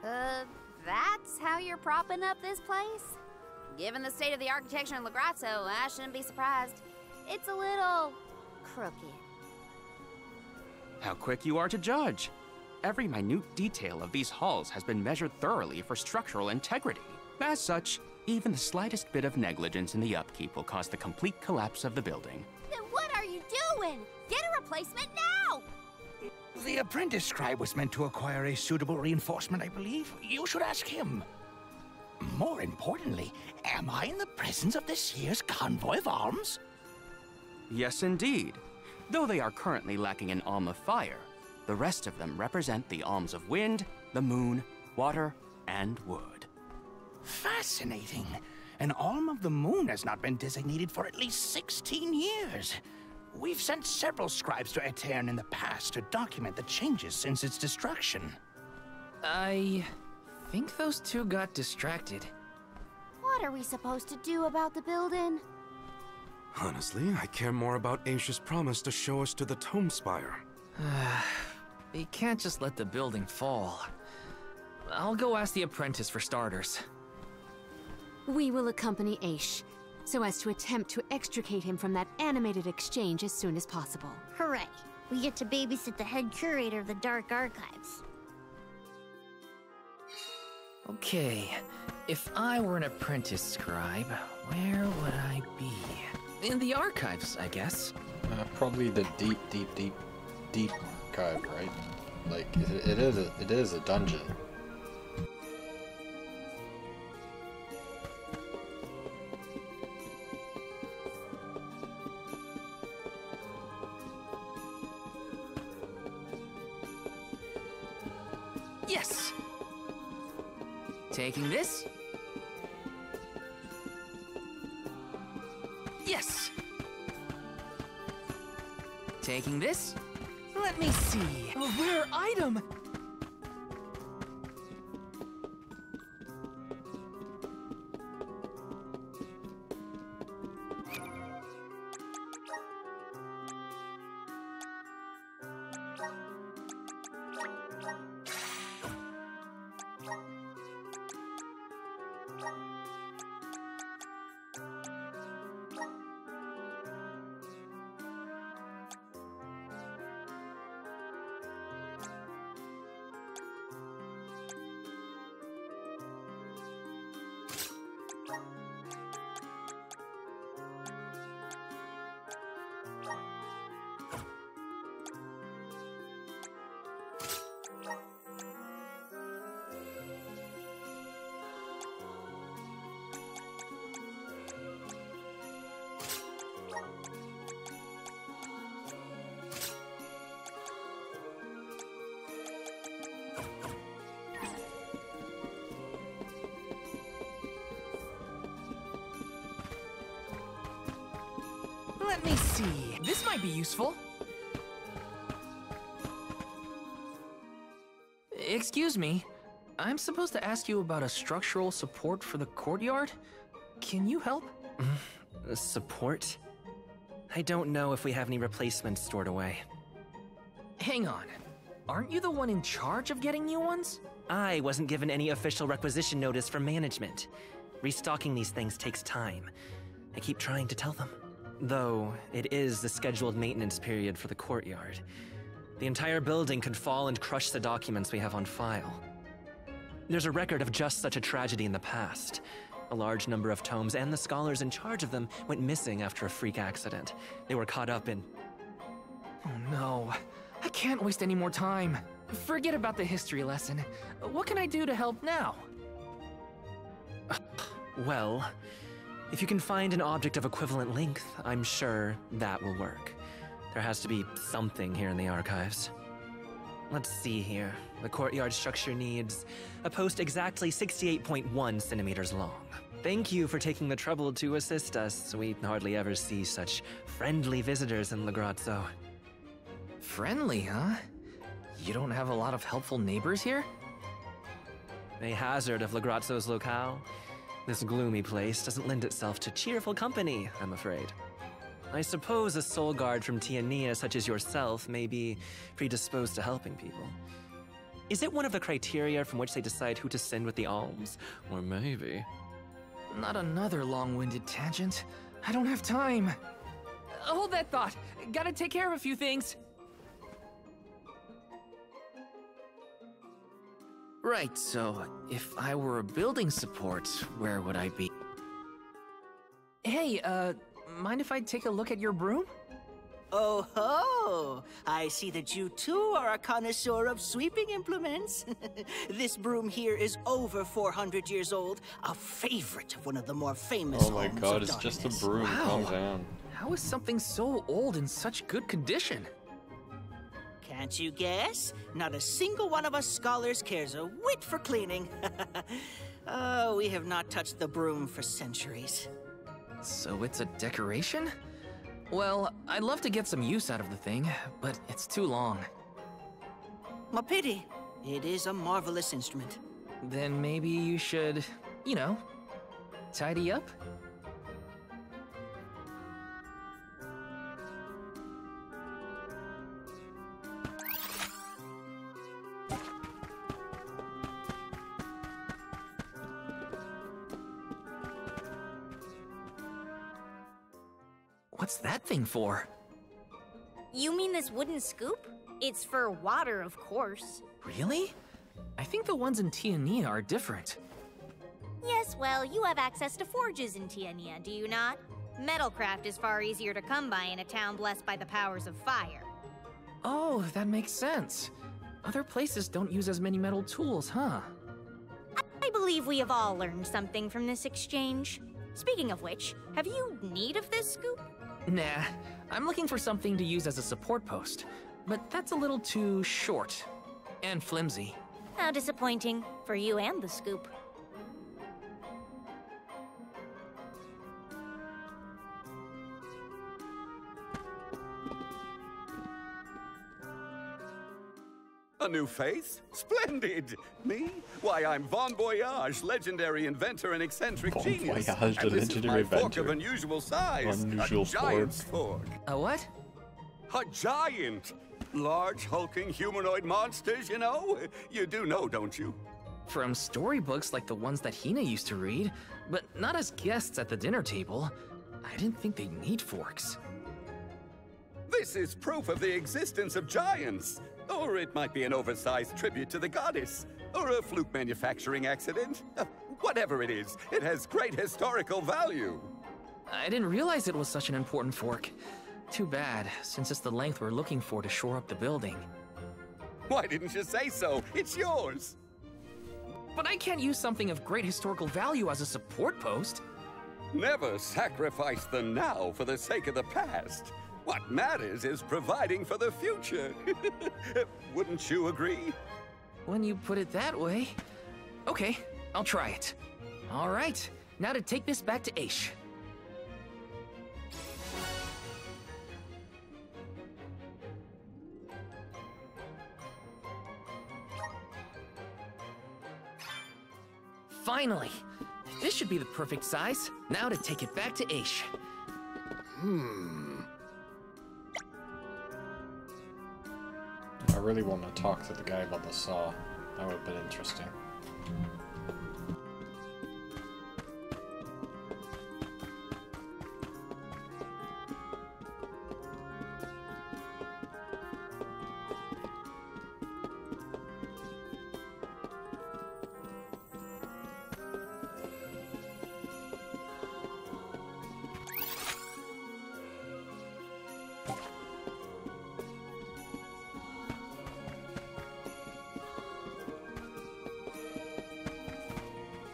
[SPEAKER 2] That's how you're propping up this place? Given the state of the architecture in Lagrazzo, I shouldn't be surprised. It's a little crooked.
[SPEAKER 4] How quick you are to judge. Every minute detail of these halls has been measured thoroughly for structural integrity. As such, even the slightest bit of negligence in the upkeep will cause the complete collapse of the building.
[SPEAKER 2] Then what are you doing? Get a replacement now!
[SPEAKER 12] The apprentice scribe was meant to acquire a suitable reinforcement, I believe. You should ask him. More importantly, am I in the presence of this year's convoy of alms?
[SPEAKER 4] Yes, indeed. Though they are currently lacking an alm of fire, the rest of them represent the alms of wind, the moon, water, and wood.
[SPEAKER 12] Fascinating. An alm of the moon has not been designated for at least 16 years. We've sent several scribes to Eoren in the past to document the changes since its destruction.
[SPEAKER 10] I think those two got distracted.
[SPEAKER 2] What are we supposed to do about the building?
[SPEAKER 5] Honestly, I care more about Aisha's promise to show us to the Tome Spire.
[SPEAKER 10] You can't just let the building fall. I'll go ask the apprentice for starters.
[SPEAKER 9] We will accompany Aish, so as to attempt to extricate him from that animated exchange as soon as possible.
[SPEAKER 8] Hooray! We get to babysit the head curator of the Dark Archives.
[SPEAKER 10] Okay, if I were an apprentice scribe, where would I be? In the archives, I guess.
[SPEAKER 1] Probably the deep archive, right? Like, it is a dungeon.
[SPEAKER 10] Yes! Taking this? Yes! Taking this? Let me see. A rare item! Let me see. This might be useful. Excuse me. I'm supposed to ask you about a structural support for the courtyard? Can you help?
[SPEAKER 13] Support? I don't know if we have any replacements stored away.
[SPEAKER 10] Hang on. Aren't you the one in charge of getting new ones?
[SPEAKER 13] I wasn't given any official requisition notice from management. Restocking these things takes time. I keep trying to tell them. Though, it is the scheduled maintenance period for the courtyard. The entire building could fall and crush the documents we have on file. There's a record of just such a tragedy in the past. A large number of tomes and the scholars in charge of them went missing after a freak accident. They were caught up in...
[SPEAKER 10] Oh no. I can't waste any more time. Forget about the history lesson. What can I do to help now?
[SPEAKER 13] Well, if you can find an object of equivalent length, I'm sure that will work. There has to be something here in the archives. Let's see here. The courtyard structure needs a post exactly 68.1 centimeters long. Thank you for taking the trouble to assist us. We hardly ever see such friendly visitors in Legrazzo.
[SPEAKER 10] Friendly, huh? You don't have a lot of helpful neighbors here?
[SPEAKER 13] A hazard of Legrazzo's locale. This gloomy place doesn't lend itself to cheerful company, I'm afraid. I suppose a soul guard from Tiania such as yourself may be predisposed to helping people. Is it one of the criteria from which they decide who to send with the alms? Or maybe...
[SPEAKER 10] Not another long-winded tangent. I don't have time. Hold that thought. Gotta take care of a few things. Right, so if I were a building support, where would I be? Hey, mind if I take a look at your broom?
[SPEAKER 14] Oh ho! I see that you too are a connoisseur of sweeping implements. This broom here is over 400 years old, a favorite of one of the more famous.
[SPEAKER 1] Oh my god, it's just a broom.
[SPEAKER 10] Wow.
[SPEAKER 1] Calm down.
[SPEAKER 10] How is something so old in such good condition?
[SPEAKER 14] Can't you guess? Not a single one of us scholars cares a whit for cleaning. Oh, we have not touched the broom for centuries.
[SPEAKER 10] So it's a decoration? Well, I'd love to get some use out of the thing, but it's too long.
[SPEAKER 14] A pity. It is a marvelous instrument.
[SPEAKER 10] Then maybe you should, you know, tidy up? What's that thing for?
[SPEAKER 15] You mean this wooden scoop? It's for water, of course.
[SPEAKER 10] Really? I think the ones in Tiania are different.
[SPEAKER 15] Yes, well, you have access to forges in Tiania, do you not? Metalcraft is far easier to come by in a town blessed by the powers of fire.
[SPEAKER 10] Oh, that makes sense. Other places don't use as many metal tools, huh?
[SPEAKER 15] I believe we have all learned something from this exchange. Speaking of which, have you need of this scoop?
[SPEAKER 10] Nah, I'm looking for something to use as a support post, but that's a little too short and flimsy.
[SPEAKER 15] How disappointing for you and the scoop.
[SPEAKER 16] A new face? Splendid! Me? Why, I'm Bon Voyage, legendary inventor and eccentric genius.
[SPEAKER 1] Voyage,
[SPEAKER 16] and
[SPEAKER 1] the
[SPEAKER 16] this is my
[SPEAKER 1] legendary
[SPEAKER 16] fork of
[SPEAKER 1] inventor.
[SPEAKER 16] unusual size.
[SPEAKER 1] Unusual
[SPEAKER 16] a giant's
[SPEAKER 1] fork.
[SPEAKER 16] fork.
[SPEAKER 10] A what?
[SPEAKER 16] A giant! Large, hulking humanoid monsters, you know? You do know, don't you?
[SPEAKER 10] From storybooks like the ones that Hina used to read, but not as guests at the dinner table. I didn't think they'd need forks.
[SPEAKER 16] This is proof of the existence of giants. Or it might be an oversized tribute to the goddess. Or a fluke manufacturing accident. Whatever it is, it has great historical value.
[SPEAKER 10] I didn't realize it was such an important fork. Too bad, since it's the length we're looking for to shore up the building.
[SPEAKER 16] Why didn't you say so? It's yours.
[SPEAKER 10] But I can't use something of great historical value as a support post.
[SPEAKER 16] Never sacrifice the now for the sake of the past. What matters is providing for the future. Wouldn't you agree?
[SPEAKER 10] When you put it that way. Okay, I'll try it. All right, now to take this back to Aish. Finally! This should be the perfect size. Now to take it back to Aish.
[SPEAKER 1] I really want to talk to the guy about the saw. That would have been interesting.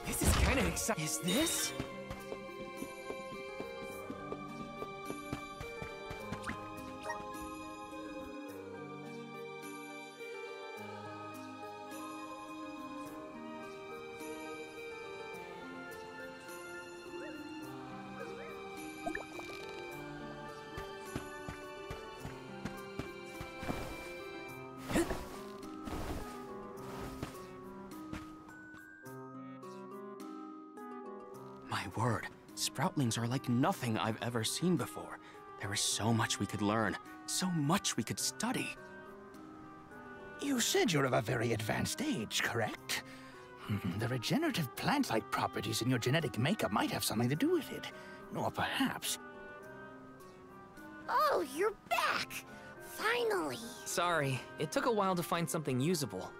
[SPEAKER 10] This is kind of exciting. Is this?
[SPEAKER 4] My word, Sproutlings are like nothing I've ever seen before. There is so much we could learn, so much we could study.
[SPEAKER 12] You said you're of a very advanced age, correct? The regenerative plant-like properties in your genetic makeup might have something to do with it. Or perhaps...
[SPEAKER 8] Oh, you're back! Finally!
[SPEAKER 10] Sorry, it took a while to find something usable.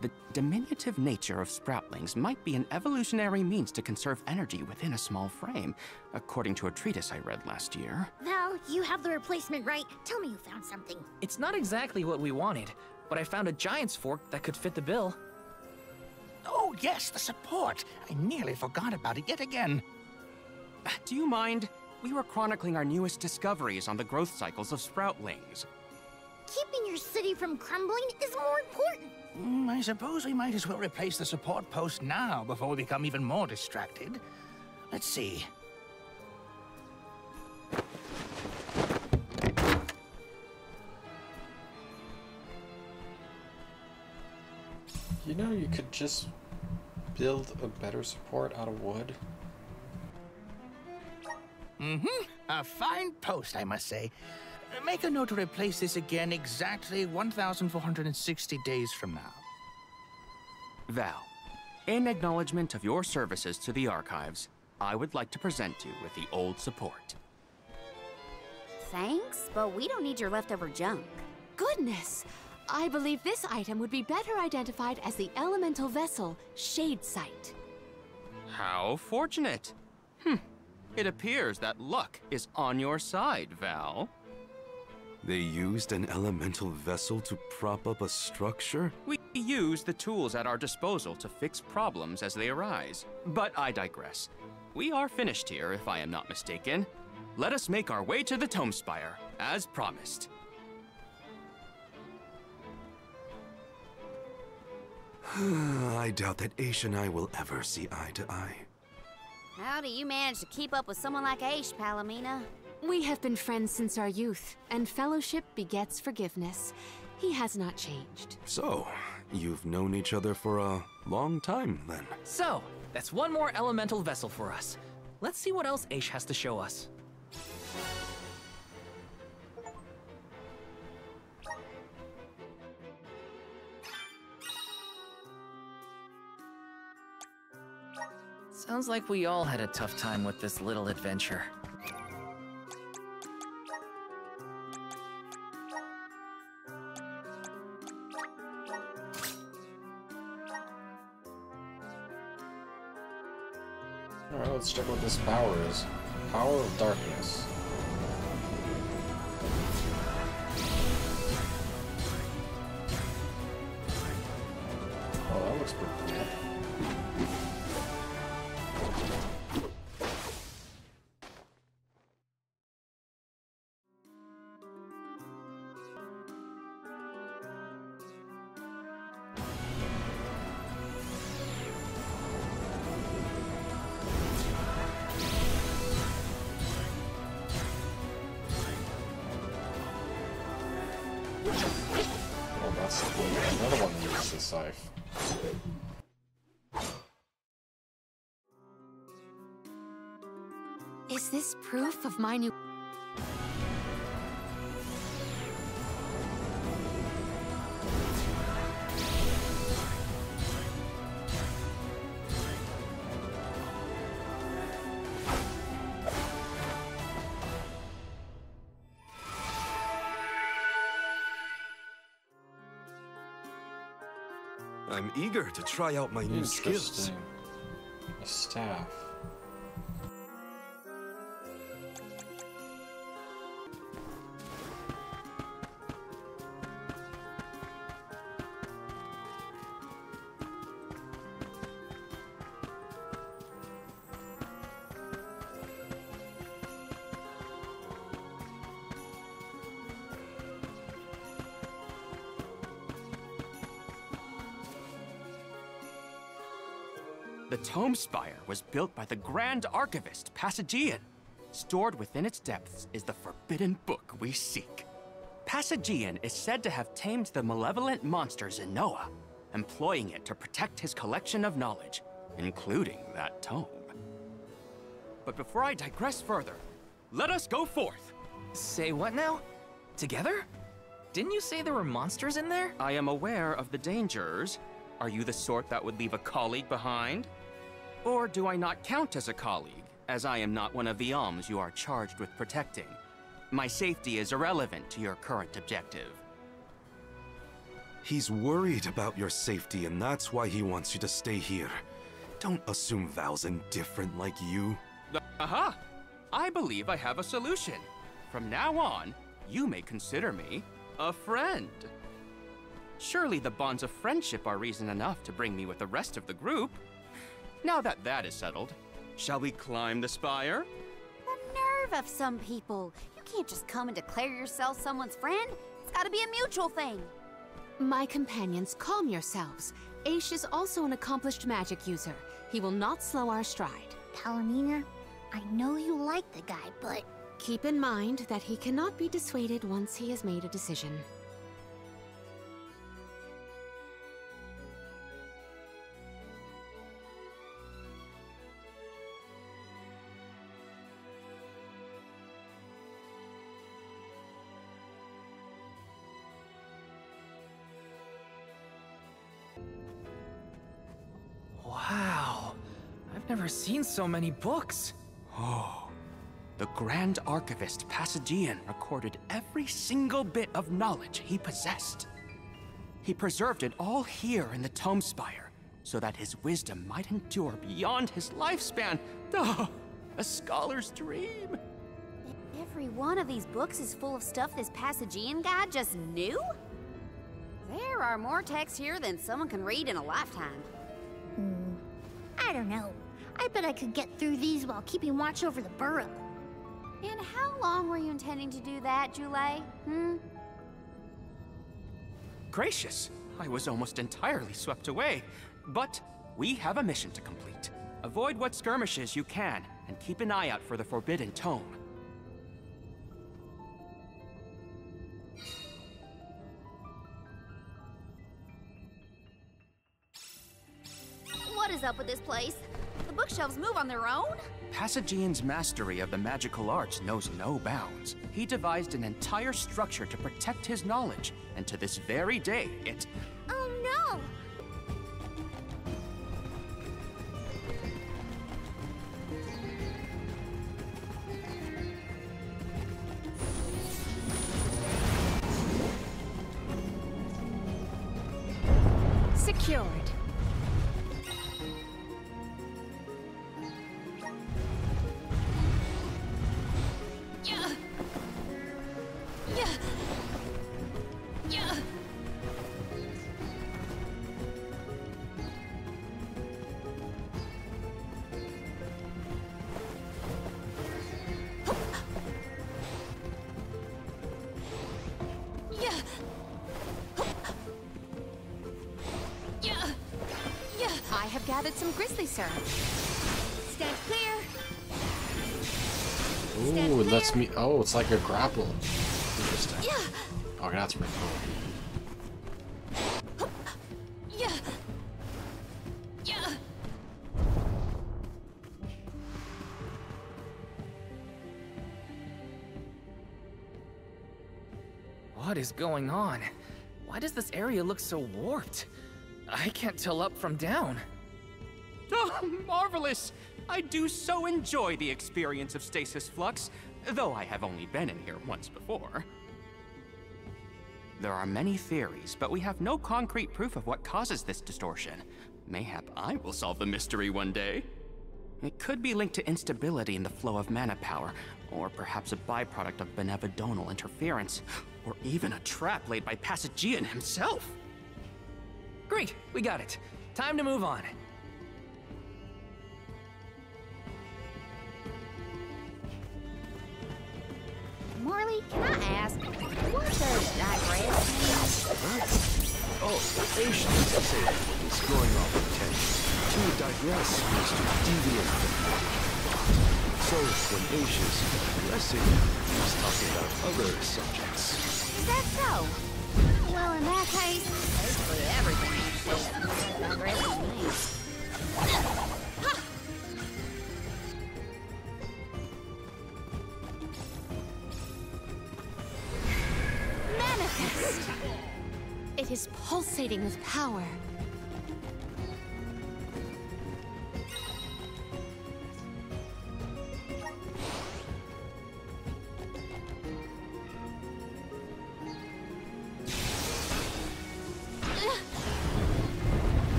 [SPEAKER 4] The diminutive nature of Sproutlings might be an evolutionary means to conserve energy within a small frame, according to a treatise I read last year.
[SPEAKER 8] Val, you have the replacement, right? Tell me you found something.
[SPEAKER 10] It's not exactly what we wanted, but I found a giant's fork that could fit the bill.
[SPEAKER 12] Oh yes, the support! I nearly forgot about it yet again.
[SPEAKER 4] Do you mind? We were chronicling our newest discoveries on the growth cycles of Sproutlings.
[SPEAKER 8] Keeping your city from crumbling is more important.
[SPEAKER 12] I suppose we might as well replace the support post now before we become even more distracted. Let's see.
[SPEAKER 1] You know, you could just build a better support out of wood.
[SPEAKER 12] A fine post, I must say. Make a note to replace this again exactly 1,460 days from now.
[SPEAKER 4] Val, in acknowledgement of your services to the archives, I would like to present you with the old support.
[SPEAKER 2] Thanks, but we don't need your leftover junk.
[SPEAKER 9] Goodness! I believe this item would be better identified as the elemental vessel, Shade Sight.
[SPEAKER 4] How fortunate. It appears that luck is on your side, Val.
[SPEAKER 5] They used an elemental vessel to prop up a structure?
[SPEAKER 4] We use the tools at our disposal to fix problems as they arise. But I digress. We are finished here, if I am not mistaken. Let us make our way to the Tome Spire, as promised.
[SPEAKER 5] I doubt that Aish and I will ever see eye to eye.
[SPEAKER 2] How do you manage to keep up with someone like Aish, Palomina?
[SPEAKER 9] We have been friends since our youth, and fellowship begets forgiveness. He has not changed.
[SPEAKER 5] So, you've known each other for a long time, then?
[SPEAKER 10] So, that's one more elemental vessel for us. Let's see what else Aish has to show us. Sounds like we all had a tough time with this little adventure.
[SPEAKER 1] Alright, let's check what this power is. Power of Darkness. Oh, that looks pretty cool. Oh, that's another one that uses the scythe.
[SPEAKER 9] Is this proof of my new...
[SPEAKER 5] I'm eager to try out my new skills.
[SPEAKER 1] Interesting. A staff.
[SPEAKER 4] The Tome Spire was built by the Grand Archivist, Passagian. Stored within its depths is the forbidden book we seek. Passagian is said to have tamed the malevolent monster Zenoa, employing it to protect his collection of knowledge, including that tome. But before I digress further, let us go forth.
[SPEAKER 10] Say what now? Together? Didn't you say there were monsters in there?
[SPEAKER 4] I am aware of the dangers. Are you the sort that would leave a colleague behind? Or do I not count as a colleague, as I am not one of the alms you are charged with protecting? My safety is irrelevant to your current objective.
[SPEAKER 5] He's worried about your safety, and that's why he wants you to stay here. Don't assume Val's indifferent like you.
[SPEAKER 4] Aha! I believe I have a solution. From now on, you may consider me a friend. Surely the bonds of friendship are reason enough to bring me with the rest of the group. Now that that is settled, shall we climb the spire?
[SPEAKER 2] The nerve of some people. You can't just come and declare yourself someone's friend. It's gotta be a mutual thing.
[SPEAKER 9] My companions, calm yourselves. Aish is also an accomplished magic user. He will not slow our stride.
[SPEAKER 8] Palomina, I know you like the guy, but...
[SPEAKER 9] Keep in mind that he cannot be dissuaded once he has made a decision.
[SPEAKER 10] Wow, I've never seen so many books.
[SPEAKER 5] Oh,
[SPEAKER 4] the Grand Archivist Passagian recorded every single bit of knowledge he possessed. He preserved it all here in the Tome Spire, so that his wisdom might endure beyond his lifespan. Oh, a scholar's dream.
[SPEAKER 2] Every one of these books is full of stuff this Passagian guy just knew? There are more texts here than someone can read in a lifetime.
[SPEAKER 8] I don't know. I bet I could get through these while keeping watch over the burrow.
[SPEAKER 2] And how long were you intending to do that, Jule?
[SPEAKER 4] Gracious, I was almost entirely swept away. But we have a mission to complete. Avoid what skirmishes you can, and keep an eye out for the Forbidden Tome.
[SPEAKER 2] What is up with this place? The bookshelves move on their own?
[SPEAKER 4] Passagian's mastery of the magical arts knows no bounds. He devised an entire structure to protect his knowledge, and to this very day, it...
[SPEAKER 8] Oh no!
[SPEAKER 9] Secured. I have gathered some grizzly syrup.
[SPEAKER 2] Stand clear.
[SPEAKER 1] Ooh, it lets me. Oh, it's like a grapple. Interesting. Oh, that's pretty cool.
[SPEAKER 10] What is going on? Why does this area look so warped? I can't tell up from down.
[SPEAKER 4] Oh, marvelous! I do so enjoy the experience of stasis flux, though I have only been in here once before. There are many theories, but we have no concrete proof of what causes this distortion. Mayhap I will solve the mystery one day. It could be linked to instability in the flow of mana power, or perhaps a byproduct of benevodonal interference, or even a trap laid by Passagian himself.
[SPEAKER 10] Great, we got it. Time to move on.
[SPEAKER 2] Morley, can I ask, what does digress mean?
[SPEAKER 5] Oh, Aish used to say that when he's going off intent. To digress means to deviate from the So when Aish is digressing, he's talking about other subjects.
[SPEAKER 2] Is that so? Well, in that case, basically everything digresses me.
[SPEAKER 9] Manifest! It is pulsating with power.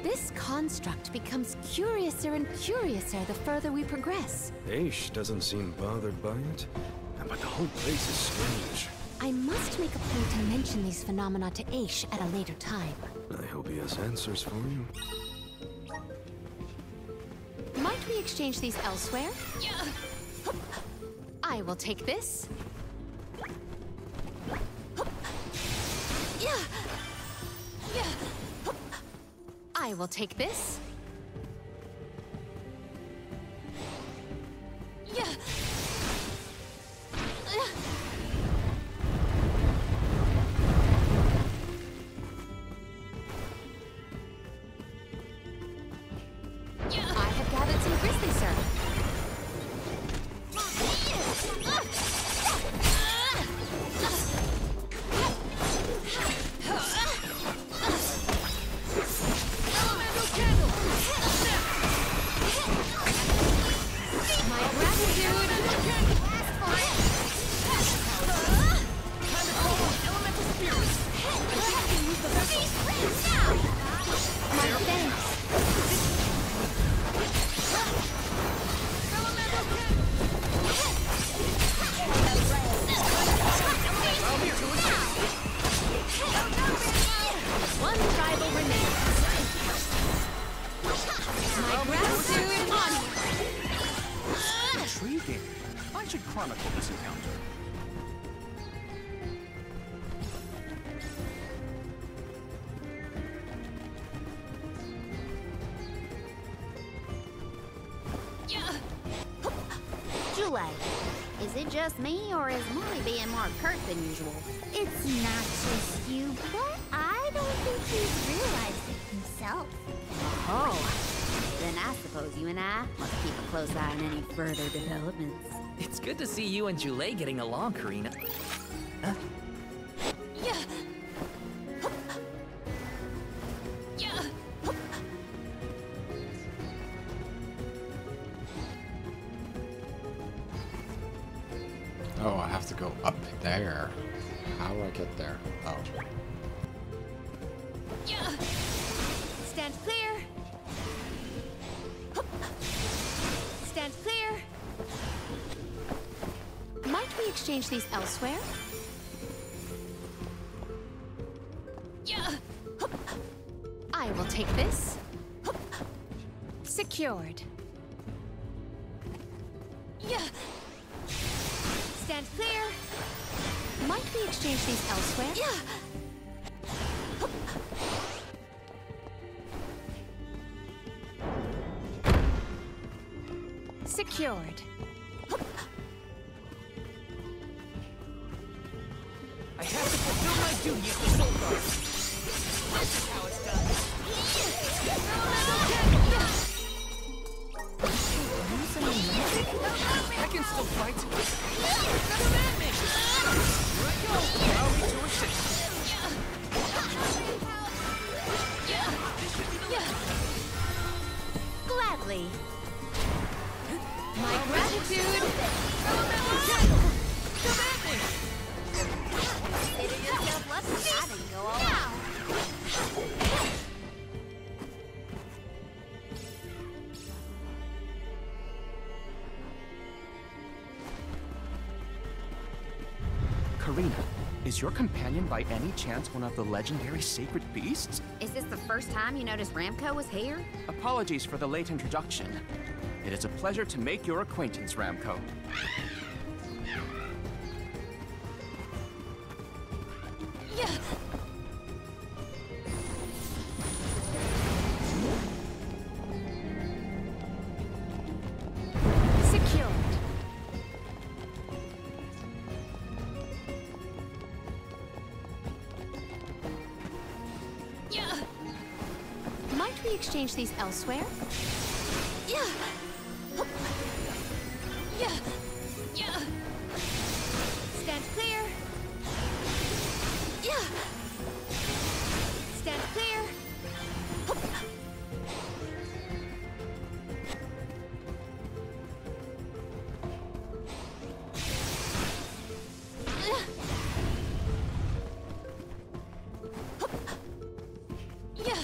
[SPEAKER 9] This construct becomes curiouser and curiouser the further we progress.
[SPEAKER 5] Aish doesn't seem bothered by it, but the whole place is strange.
[SPEAKER 9] I must make a point to mention these phenomena to Aish at a later time.
[SPEAKER 5] I hope he has answers for you.
[SPEAKER 9] Might we exchange these elsewhere? I will take this. I will take this. I have gathered some grizzly syrup.
[SPEAKER 17] chronicle this encounter.
[SPEAKER 2] Jule, is it just me, or is Molly being more curt than usual?
[SPEAKER 8] It's not just you, but I don't think he's realized it himself.
[SPEAKER 2] Oh, then I suppose you and I must keep a close eye on any further developments.
[SPEAKER 10] It's good to see you and Jule getting along, Karina. Huh?
[SPEAKER 2] Yeah. Yeah.
[SPEAKER 1] Oh, I have to go up there. How do I get there? Oh.
[SPEAKER 2] Yeah. Stand clear. Stand clear.
[SPEAKER 9] Might we exchange these elsewhere?
[SPEAKER 2] Yeah.
[SPEAKER 9] I will take this. Secured.
[SPEAKER 2] Yeah. Stand clear.
[SPEAKER 9] Might we exchange these elsewhere?
[SPEAKER 2] Yeah.
[SPEAKER 9] Secured.
[SPEAKER 10] I have to fulfill my duty as the Soul Guard. This is how it's done. I can still fight. Come at me! Here I go! Allow me to assist.
[SPEAKER 2] Gladly.
[SPEAKER 9] My gratitude.
[SPEAKER 10] Come at me!
[SPEAKER 2] Consider yourself lucky I didn't go all out.
[SPEAKER 4] Karina, is your companion by any chance one of the legendary sacred beasts?
[SPEAKER 2] Is this the first time you noticed Ramco was here?
[SPEAKER 4] Apologies for the late introduction. It is a pleasure to make your acquaintance, Ramco.
[SPEAKER 2] Yeah.
[SPEAKER 9] Secured.
[SPEAKER 2] Yeah.
[SPEAKER 9] Might we exchange these elsewhere?
[SPEAKER 2] Yeah. Yeah. Yeah. Stand clear. Yeah. Stand clear. Yeah.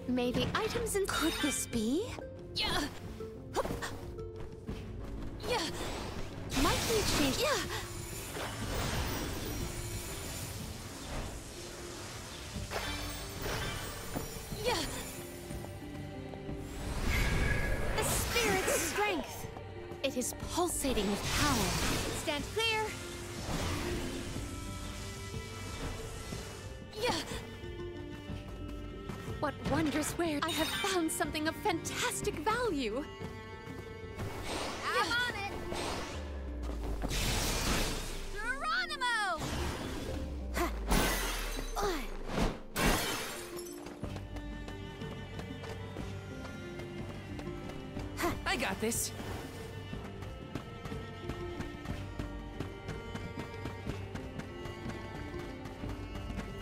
[SPEAKER 9] May the items in... Could this be?
[SPEAKER 2] Yeah. Yeah.
[SPEAKER 9] Might we exchange...
[SPEAKER 2] Yeah. Yeah.
[SPEAKER 9] The spirit's strength. It is pulsating with power.
[SPEAKER 2] Stand clear. Yeah.
[SPEAKER 9] What wondrous where I have found something of fantastic value.
[SPEAKER 2] I'm on it. Geronimo!
[SPEAKER 10] I got this.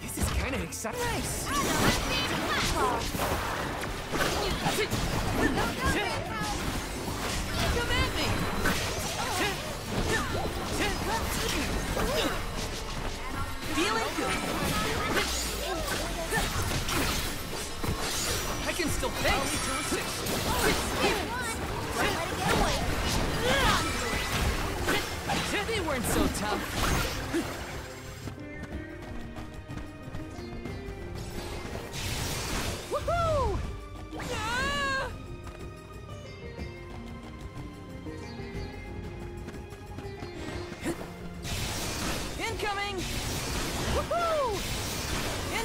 [SPEAKER 10] This is kind of exciting. Nice. Come at me! Feeling good. I can still thank me to assist. They weren't so tough. Woohoo!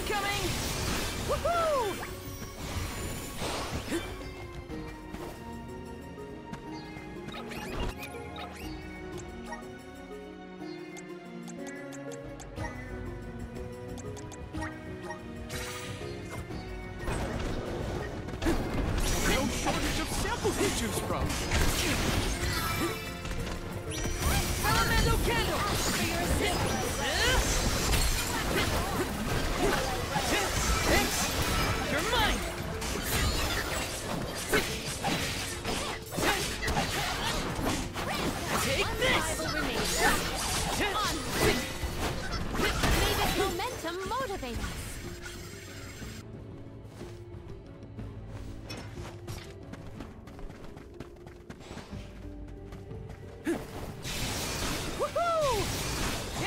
[SPEAKER 10] Incoming! Woohoo!
[SPEAKER 6] No shortage of samples to choose from.
[SPEAKER 10] Elemental candle! For your assistance! You're mine! Take this!
[SPEAKER 9] May this momentum motivate us.
[SPEAKER 10] Woohoo!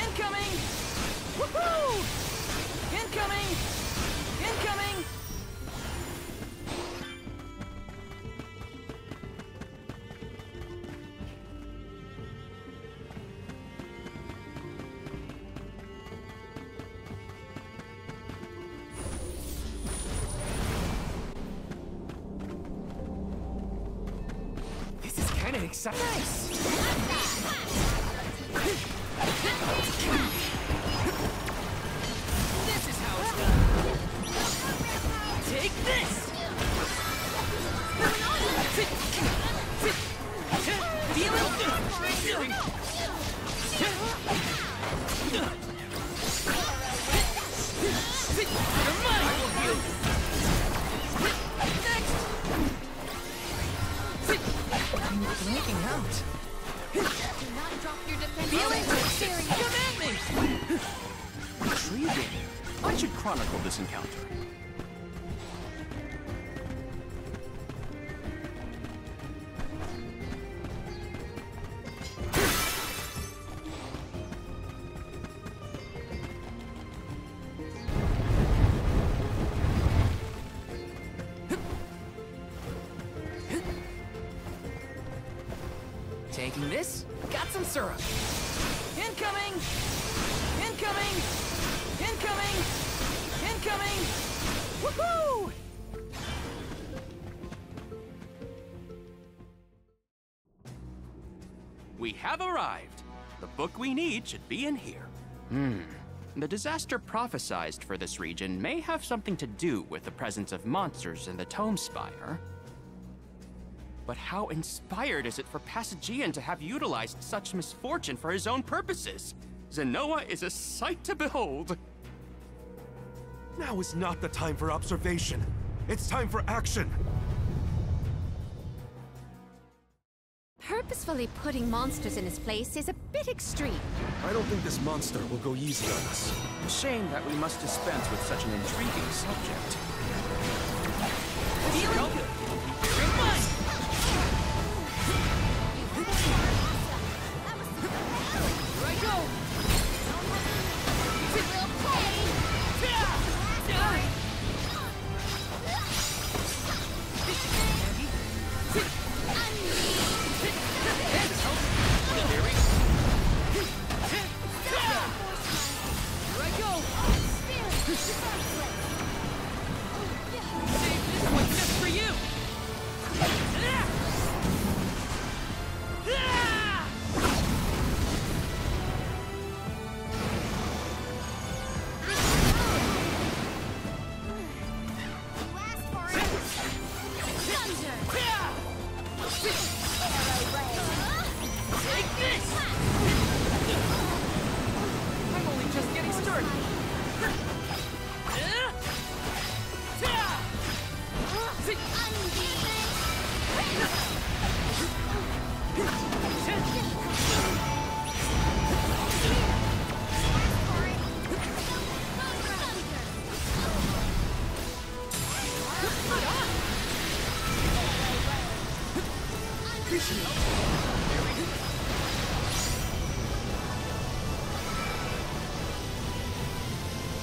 [SPEAKER 10] Incoming! Woohoo! Incoming! Incoming! This is kind of exciting. Nice! This is how it's done. Take this! Feeling good! You're mine! Next! I'm making out.
[SPEAKER 9] Do not drop your defense.
[SPEAKER 10] Feeling serious. Come at me!
[SPEAKER 17] Intriguing. I should chronicle this encounter.
[SPEAKER 10] Taking this, got some syrup. Incoming! Incoming! Incoming! Incoming! Woohoo!
[SPEAKER 4] We have arrived. The book we need should be in here. The disaster prophesized for this region may have something to do with the presence of monsters in the Tome Spire. But how inspired is it for Passagian to have utilized such misfortune for his own purposes? Zenoa is a sight to behold.
[SPEAKER 5] Now is not the time for observation. It's time for action.
[SPEAKER 9] Purposefully putting monsters in his place is a bit extreme.
[SPEAKER 5] I don't think this monster will go easy on us.
[SPEAKER 4] Shame that we must dispense with such an intriguing subject.
[SPEAKER 10] Feeling good. You're mine! Here I go!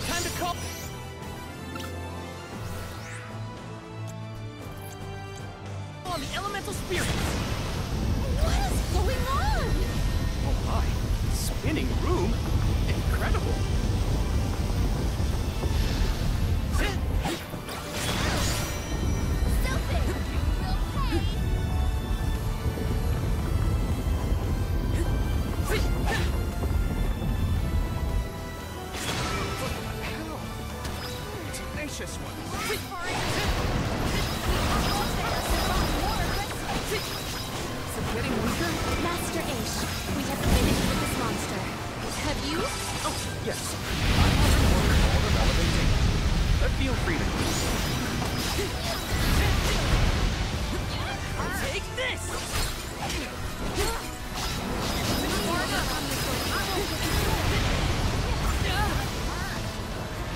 [SPEAKER 10] Time to call. On the elemental spirits.
[SPEAKER 9] What is going on?
[SPEAKER 4] Oh my, spinning room? Incredible.
[SPEAKER 10] ferocious one!
[SPEAKER 9] So getting weaker? Master Aish, we have finished with this monster. Have you?
[SPEAKER 4] Oh, yes. I have recorded all the relevant data. Feel free to...
[SPEAKER 10] Take this!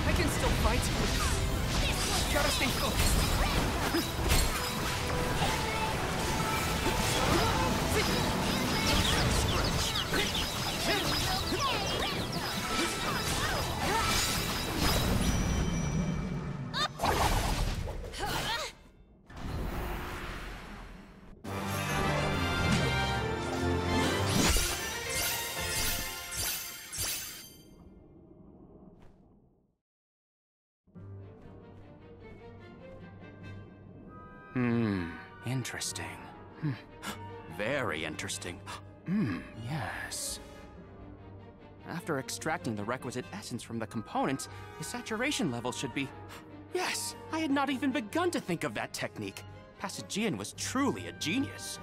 [SPEAKER 10] I can still fight. Gotta stay focused.
[SPEAKER 4] Interesting. Very interesting. Yes. After extracting the requisite essence from the components, the saturation level should be... Yes! I had not even begun to think of that technique. Passagian was truly a genius.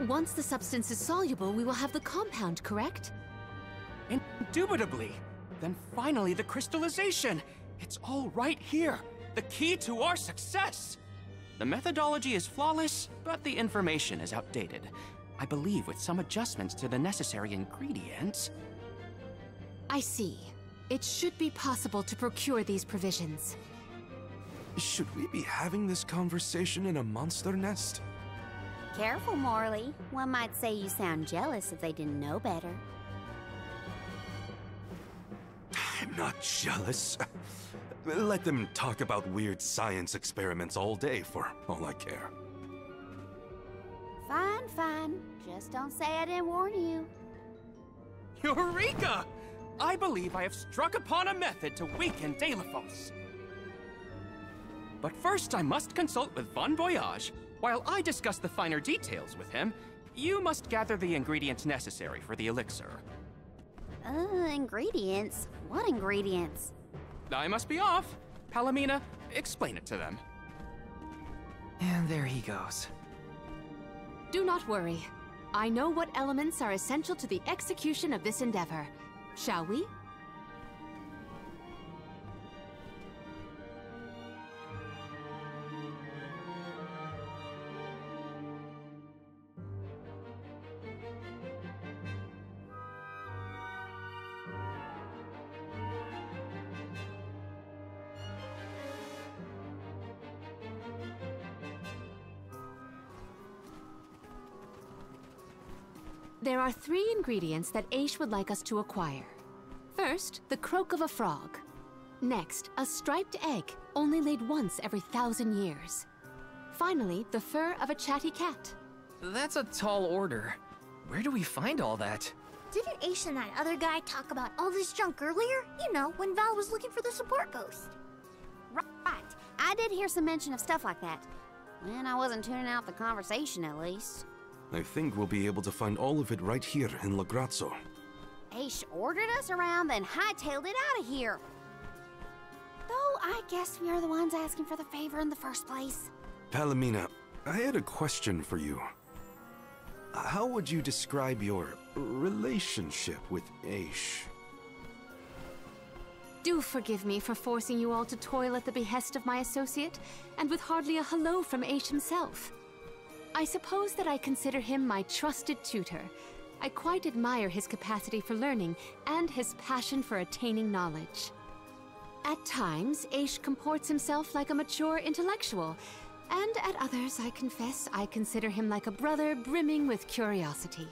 [SPEAKER 9] Once the substance is soluble, we will have the compound, correct?
[SPEAKER 4] Indubitably. Then finally the crystallization. It's all right here. The key to our success. The methodology is flawless, but the information is outdated. I believe with some adjustments to the necessary ingredients...
[SPEAKER 9] I see. It should be possible to procure these provisions.
[SPEAKER 5] Should we be having this conversation in a monster nest?
[SPEAKER 2] Careful, Morley. One might say you sound jealous if they didn't know better.
[SPEAKER 5] I'm not jealous. Let them talk about weird science experiments all day for all I care.
[SPEAKER 2] Fine, fine. Just don't say I didn't warn you.
[SPEAKER 4] Eureka! I believe I have struck upon a method to weaken Deilephos. But first I must consult with Bon Voyage. While I discuss the finer details with him, you must gather the ingredients necessary for the elixir.
[SPEAKER 2] Ingredients? What ingredients?
[SPEAKER 4] I must be off. Palomina, explain it to them.
[SPEAKER 10] And there he goes.
[SPEAKER 9] Do not worry. I know what elements are essential to the execution of this endeavor. Shall we? There are 3 ingredients that Aish would like us to acquire. First, the croak of a frog. Next, a striped egg, only laid once every 1,000 years. Finally, the fur of a chatty cat.
[SPEAKER 10] That's a tall order. Where do we find all that?
[SPEAKER 8] Didn't Aish and that other guy talk about all this junk earlier? You know, when Val was looking for the support post.
[SPEAKER 2] Right. I did hear some mention of stuff like that. When I wasn't tuning out the conversation, at least.
[SPEAKER 5] I think we'll be able to find all of it right here in La Grazzo.
[SPEAKER 2] Aish ordered us around, then hightailed it out of here. Though I guess we are the ones asking for the favor in the first place.
[SPEAKER 5] Palomina, I had a question for you. How would you describe your relationship with Aish?
[SPEAKER 9] Do forgive me for forcing you all to toil at the behest of my associate, and with hardly a hello from Aish himself. I suppose that I consider him my trusted tutor. I quite admire his capacity for learning and his passion for attaining knowledge. At times, Aish comports himself like a mature intellectual, and at others, I confess, I consider him like a brother brimming with curiosity.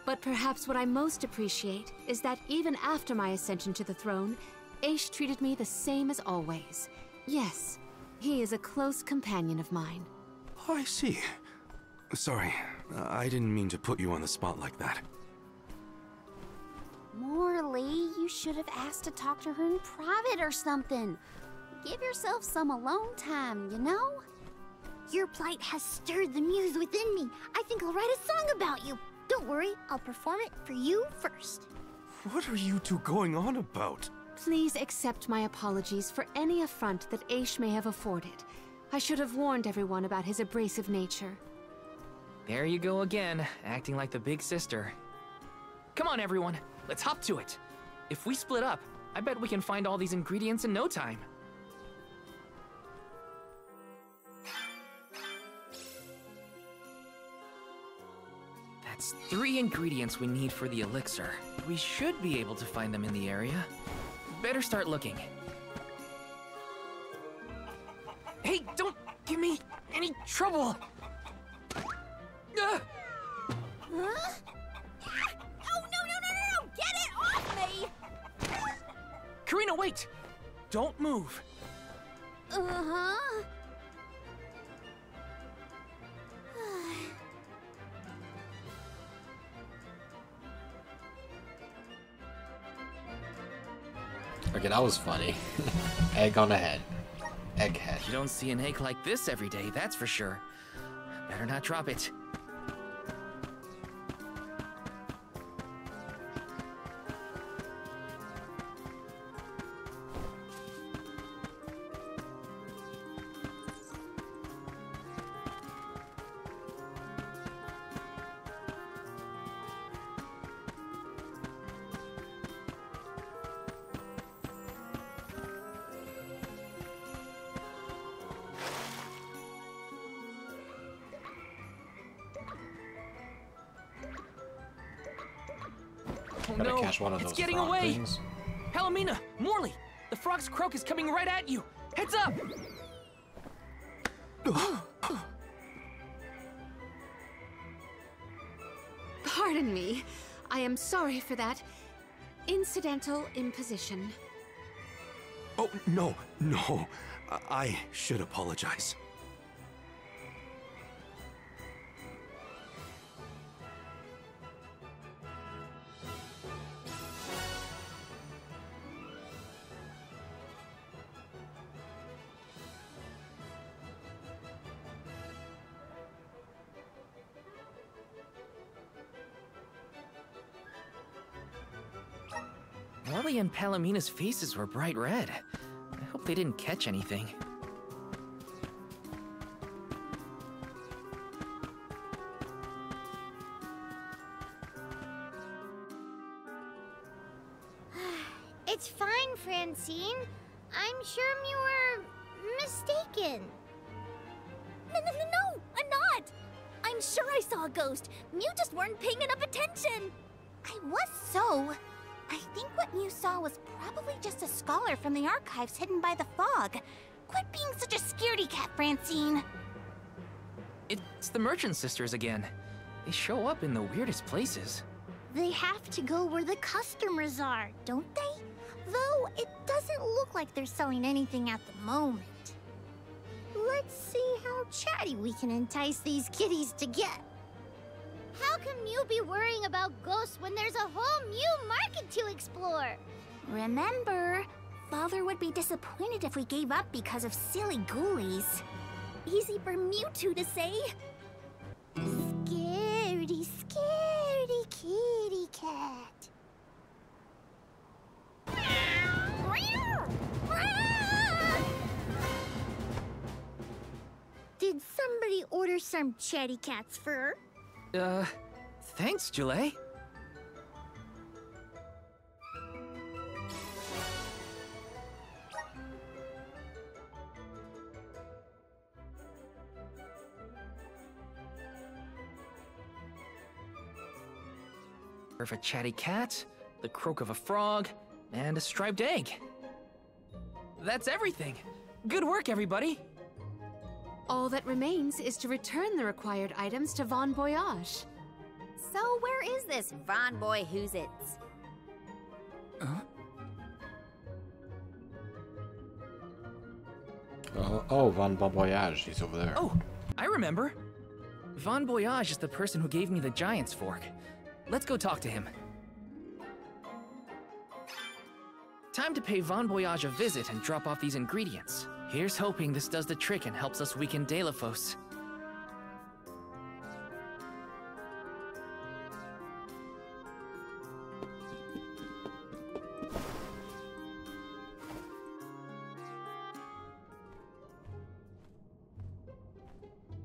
[SPEAKER 9] But perhaps what I most appreciate is that even after my ascension to the throne, Aish treated me the same as always. Yes, he is a close companion of mine.
[SPEAKER 5] Oh, I see. Sorry, I didn't mean to put you on the spot like that.
[SPEAKER 2] Morley, you should have asked to talk to her in private or something. Give yourself some alone time, you know?
[SPEAKER 8] Your plight has stirred the muse within me. I think I'll write a song about you. Don't worry, I'll perform it for you first.
[SPEAKER 5] What are you two going on about?
[SPEAKER 9] Please accept my apologies for any affront that Aish may have afforded. I should have warned everyone about his abrasive nature.
[SPEAKER 10] There you go again, acting like the big sister. Come on, everyone, let's hop to it. If we split up, I bet we can find all these ingredients in no time. That's 3 ingredients we need for the elixir. We should be able to find them in the area. Better start looking. Hey, don't give me any trouble!
[SPEAKER 2] Huh? Oh, no! Get it off me!
[SPEAKER 10] Karina, wait! Don't move.
[SPEAKER 2] Uh-huh.
[SPEAKER 1] Okay, that was funny. Egg on the head. Egghead.
[SPEAKER 10] You don't see an egg like this every day, that's for sure. Better not drop it. Oh
[SPEAKER 1] Gotta
[SPEAKER 10] no,
[SPEAKER 1] catch one of
[SPEAKER 10] it's
[SPEAKER 1] those
[SPEAKER 10] getting
[SPEAKER 1] frog
[SPEAKER 10] away!
[SPEAKER 1] things.
[SPEAKER 10] Palomina, Morley, the frog's croak is coming right at you! Heads up!
[SPEAKER 9] Pardon me. I am sorry for that incidental imposition.
[SPEAKER 5] Oh, no, no. I should apologize.
[SPEAKER 10] Morley and Palomina's faces were bright red. I hope they didn't catch anything.
[SPEAKER 8] It's fine, Francine. I'm sure you were mistaken. No, I'm not. I'm sure I saw a ghost. You just weren't paying enough attention. I was so. I think what you saw was probably just a scholar from the archives hidden by the fog. Quit being such a scaredy cat, Francine.
[SPEAKER 10] It's the Merchant Sisters again. They show up in the weirdest places.
[SPEAKER 8] They have to go where the customers are, don't they? Though it doesn't look like they're selling anything at the moment. Let's see how chatty we can entice these kitties to get. How can you be worrying about ghosts when there's a whole new market to explore? Remember, Father would be disappointed if we gave up because of silly ghoulies. Easy for Mewtwo to say. Scaredy, scaredy kitty cat. Did somebody order some chatty cat's fur?
[SPEAKER 10] Thanks, Julie. Of a chatty cat, the croak of a frog, and a striped egg. That's everything. Good work, everybody.
[SPEAKER 9] All that remains is to return the required items to Von Voyage.
[SPEAKER 2] So where is this Von Boy Who's-Its?
[SPEAKER 1] Oh, Von Bon Voyage, he's over there.
[SPEAKER 10] Oh, I remember. Von Voyage is the person who gave me the Giant's Fork. Let's go talk to him. Time to pay Von Voyage a visit and drop off these ingredients. Here's hoping this does the trick and helps us weaken Delafos.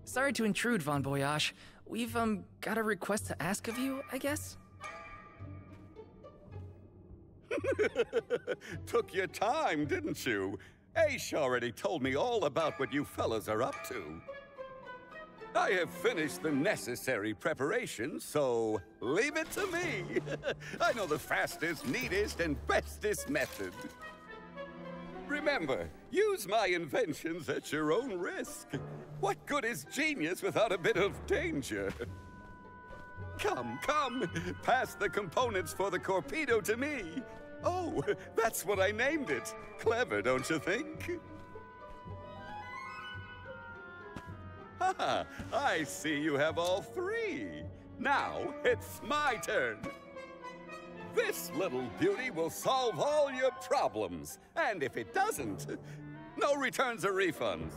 [SPEAKER 10] Sorry to intrude, Von Voyage. We've, got a request to ask of you, I guess?
[SPEAKER 16] Took your time, didn't you? Aish already told me all about what you fellas are up to. I have finished the necessary preparations, so leave it to me. I know the fastest, neatest, and bestest method. Remember, use my inventions at your own risk. What good is genius without a bit of danger? Come, pass the components for the torpedo to me. Oh, that's what I named it. Clever, don't you think? Haha, I see you have all three. Now, it's my turn. This little beauty will solve all your problems. And if it doesn't, no returns or refunds.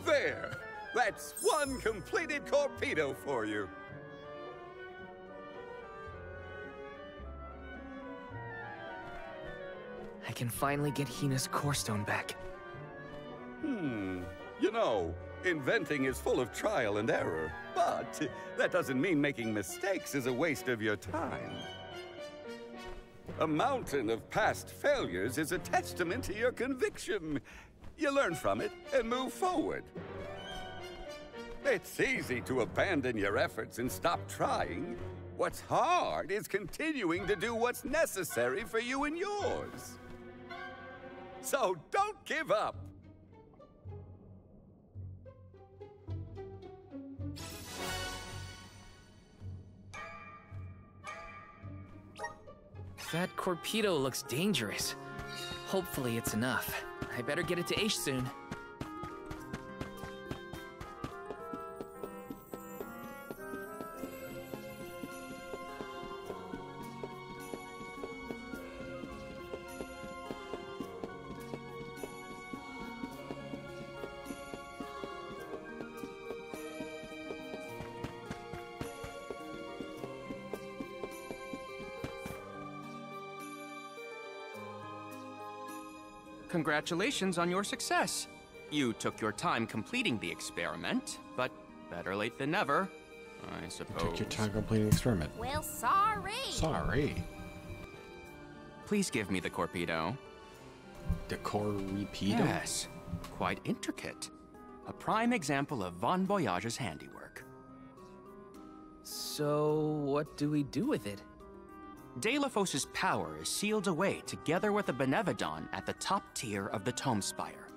[SPEAKER 16] There! That's one completed torpedo for you.
[SPEAKER 10] I can finally get Hina's core stone back.
[SPEAKER 16] You know, inventing is full of trial and error, but that doesn't mean making mistakes is a waste of your time. A mountain of past failures is a testament to your conviction. You learn from it and move forward. It's easy to abandon your efforts and stop trying. What's hard is continuing to do what's necessary for you and yours. So don't give up.
[SPEAKER 10] That torpedo looks dangerous. Hopefully it's enough. I better get it to Aish soon.
[SPEAKER 4] Congratulations on your success. You took your time completing the experiment, but better late than never, I suppose.
[SPEAKER 1] Take your time completing the experiment.
[SPEAKER 2] Well, sorry.
[SPEAKER 1] Sorry.
[SPEAKER 4] Please give me the torpedo.
[SPEAKER 1] The torpedo?
[SPEAKER 4] Yes, quite intricate. A prime example of Von Voyage's handiwork.
[SPEAKER 10] So, what do we do with it?
[SPEAKER 4] Delafos's power is sealed away together with the Benevodon at the top tier of the Tome Spire.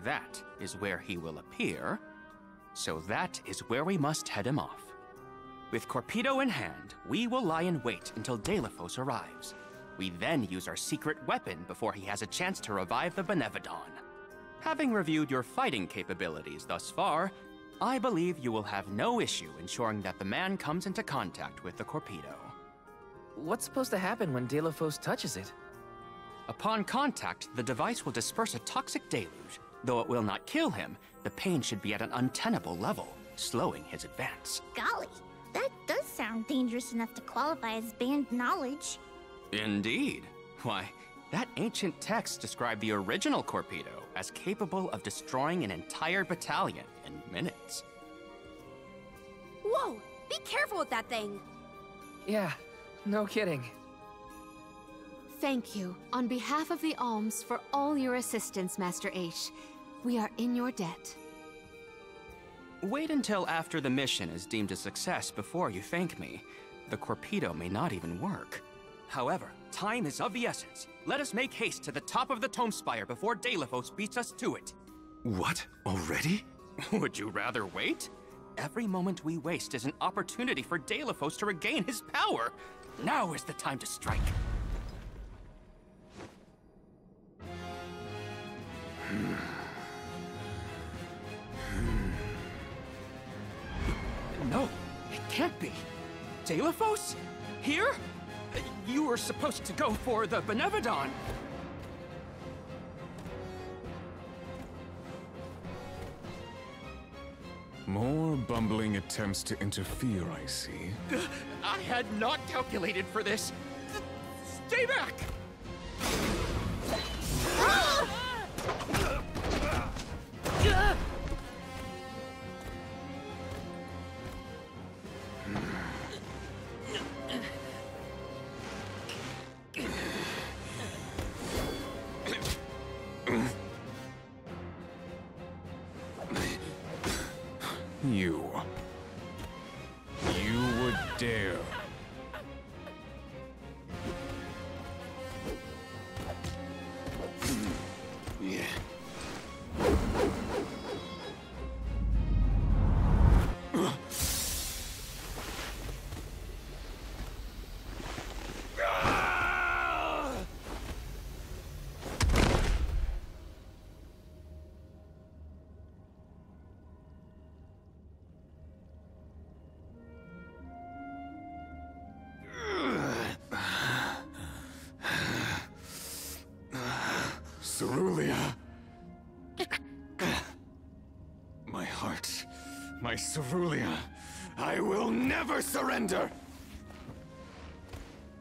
[SPEAKER 4] That is where he will appear, so that is where we must head him off. With torpedo in hand, we will lie in wait until Delafos arrives. We then use our secret weapon before he has a chance to revive the Benevodon. Having reviewed your fighting capabilities thus far, I believe you will have no issue ensuring that the man comes into contact with the torpedo.
[SPEAKER 10] What's supposed to happen when Delafos touches it?
[SPEAKER 4] Upon contact, the device will disperse a toxic deluge. Though it will not kill him, the pain should be at an untenable level, slowing his advance.
[SPEAKER 8] Golly, that does sound dangerous enough to qualify as banned knowledge.
[SPEAKER 4] Indeed. Why, that ancient text described the original torpedo as capable of destroying an entire battalion in minutes.
[SPEAKER 2] Whoa! Be careful with that thing!
[SPEAKER 10] Yeah, no kidding.
[SPEAKER 9] Thank you, on behalf of the Alms, for all your assistance, Master Aish. We are in your debt.
[SPEAKER 4] Wait until after the mission is deemed a success before you thank me. The torpedo may not even work. However, time is of the essence. Let us make haste to the top of the Tome Spire before Delafos beats us to it.
[SPEAKER 5] What? Already?
[SPEAKER 4] Would you rather wait? Every moment we waste is an opportunity for Delafos to regain his power. Now is the time to strike. No, it can't be. Delafos? Here? You were supposed to go for the Benevodon.
[SPEAKER 6] More bumbling attempts to interfere, I see.
[SPEAKER 4] I had not calculated for this. Stay back!
[SPEAKER 6] You would dare. Cerulia. My heart, my Cerulia. I will never surrender!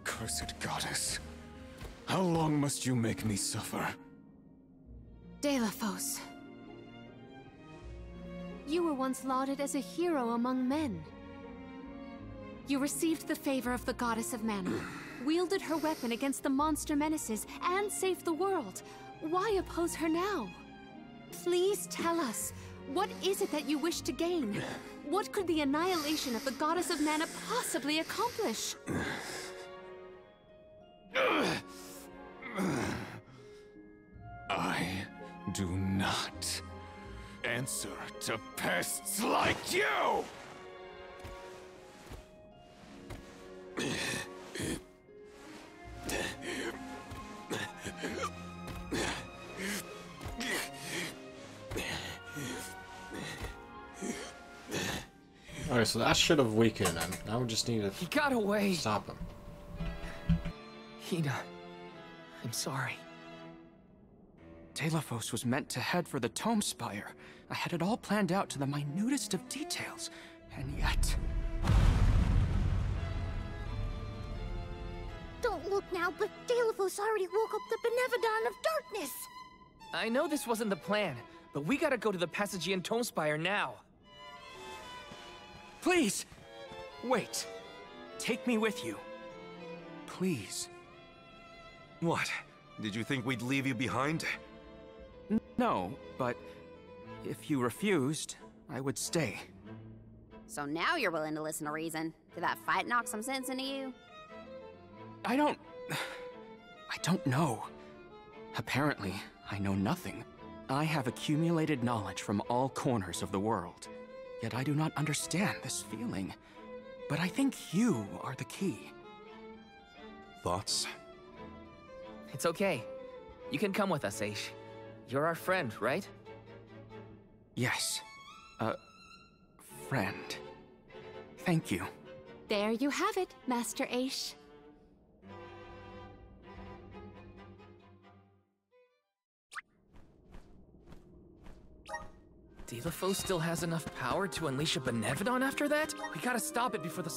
[SPEAKER 6] Cursed goddess. How long must you make me suffer?
[SPEAKER 9] Delafos. You were once lauded as a hero among men. You received the favor of the goddess of mana, wielded her weapon against the monster menaces, and saved the world. Why oppose her now? Please tell us, what is it that you wish to gain? What could the annihilation of the goddess of mana possibly accomplish?
[SPEAKER 6] I do not answer to pests like you!
[SPEAKER 1] Alright, so that should have weakened him. Now we just need to
[SPEAKER 10] He got away.
[SPEAKER 1] Stop him.
[SPEAKER 10] Hina, I'm sorry.
[SPEAKER 4] Delafos was meant to head for the Tome Spire. I had it all planned out to the minutest of details, and yet...
[SPEAKER 8] Don't look now, but Delafos already woke up the Benevodon of Darkness!
[SPEAKER 10] I know this wasn't the plan, but we gotta go to the Passagean Tome Spire now.
[SPEAKER 4] Please! Wait. Take me with you. Please.
[SPEAKER 5] What? Did you think we'd leave you behind?
[SPEAKER 4] No, but if you refused, I would stay.
[SPEAKER 2] So now you're willing to listen to reason. Did that fight knock some sense into you?
[SPEAKER 4] I don't know. Apparently, I know nothing. I have accumulated knowledge from all corners of the world. Yet I do not understand this feeling. But I think you are the key.
[SPEAKER 5] Thoughts?
[SPEAKER 10] It's okay. You can come with us, Aish. You're our friend, right?
[SPEAKER 4] Yes. Friend. Thank you.
[SPEAKER 9] There you have it, Master Aish.
[SPEAKER 10] Delafos still has enough power to unleash a Benevodon after that? We gotta stop it before the...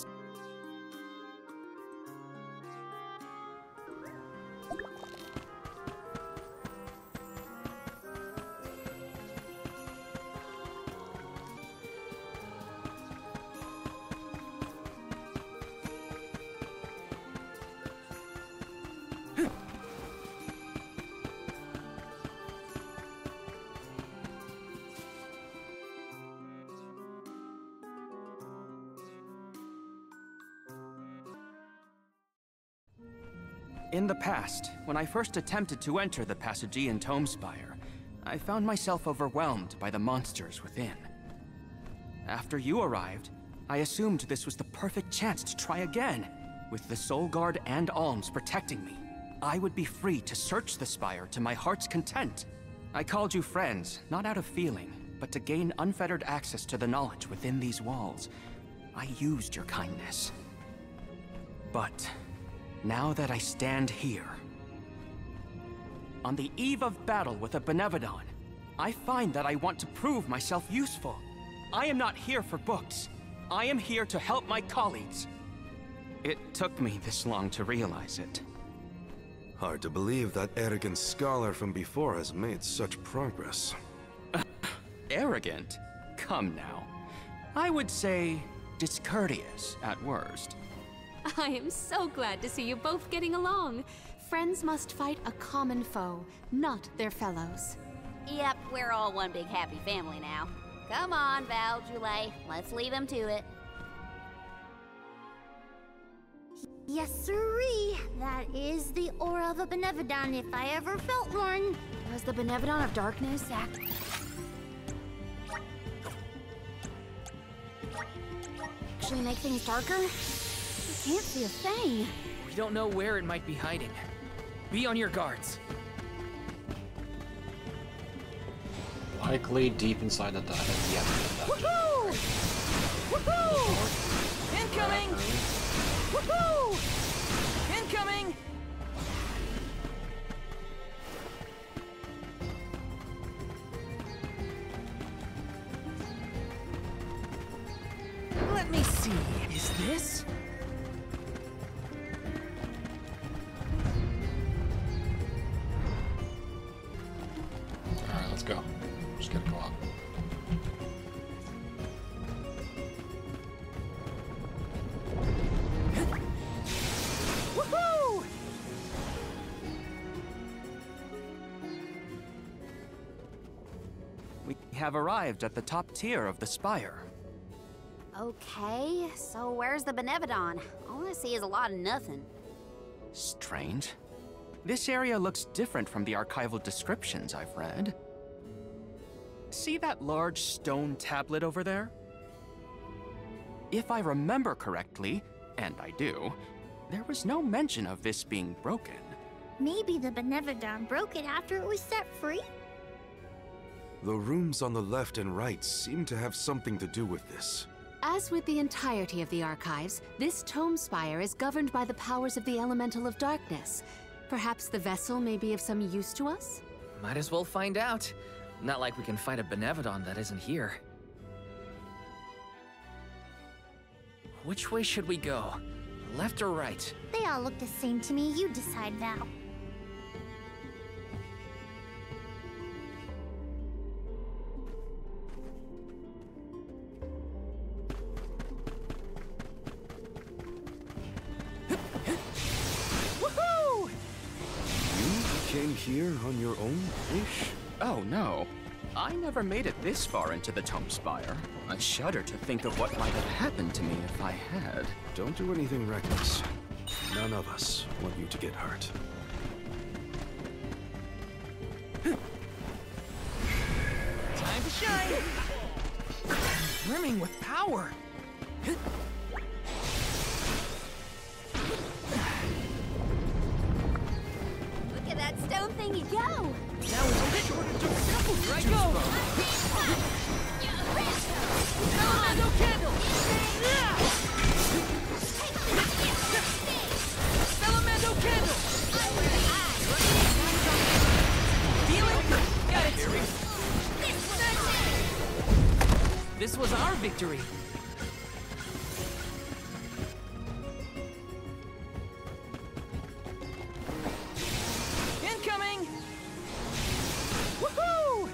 [SPEAKER 4] In the past, when I first attempted to enter the Passagean Tome Spire, I found myself overwhelmed by the monsters within. After you arrived, I assumed this was the perfect chance to try again. With the Soul Guard and Alms protecting me, I would be free to search the Spire to my heart's content. I called you friends, not out of feeling, but to gain unfettered access to the knowledge within these walls. I used your kindness. But now that I stand here, on the eve of battle with a Benevodon, I find that I want to prove myself useful. I am not here for books. I am here to help my colleagues. It took me this long to realize it.
[SPEAKER 5] Hard to believe that arrogant scholar from before has made such progress.
[SPEAKER 4] Arrogant? Come now. I would say discourteous at worst.
[SPEAKER 9] I am so glad to see you both getting along. Friends must fight a common foe, not their fellows.
[SPEAKER 2] Yep, we're all one big happy family now. Come on, Val, Julie, let's leave him to it.
[SPEAKER 8] Yes, sirree. That is the aura of a Benevodon if I ever felt one.
[SPEAKER 2] Does the Benevodon of Darkness actually make things darker? I can't see a thing.
[SPEAKER 10] We don't know where it might be hiding. Be on your guards.
[SPEAKER 1] Likely deep inside the dungeon.
[SPEAKER 10] Woohoo! Woohoo! Incoming! Woohoo! Incoming! Let me see. Is this?
[SPEAKER 1] Alright, let's go. Just gotta go up.
[SPEAKER 10] Woohoo!
[SPEAKER 4] We have arrived at the top tier of the spire.
[SPEAKER 2] Okay, so where's the Benevodon? All I see is a lot of nothing.
[SPEAKER 4] Strange. This area looks different from the archival descriptions I've read. See that large stone tablet over there? If I remember correctly, and I do, there was no mention of this being broken.
[SPEAKER 8] Maybe the Benevodon broke it after it was set free?
[SPEAKER 5] The rooms on the left and right seem to have something to do with this.
[SPEAKER 9] As with the entirety of the archives, this tome spire is governed by the powers of the Elemental of Darkness. Perhaps the vessel may be of some use to us?
[SPEAKER 10] Might as well find out. Not like we can find a Benevodon that isn't here. Which way should we go? Left or right?
[SPEAKER 8] They all look the same to me. You decide, Val.
[SPEAKER 10] Woohoo!
[SPEAKER 5] You came here on your own, Ish?
[SPEAKER 4] Oh no. I never made it this far into the tome spire. I shudder to think of what might have happened to me if I had.
[SPEAKER 5] Don't do anything reckless. None of us want you to get hurt.
[SPEAKER 10] Time to shine! Brimming with power!
[SPEAKER 2] Look at that stone thingy go!
[SPEAKER 10] Now it's a shortage of samples. Here I go! Elemental candle! Elemental candle! Feeling good. Got it, Harry. This was our victory. Incoming! Woohoo!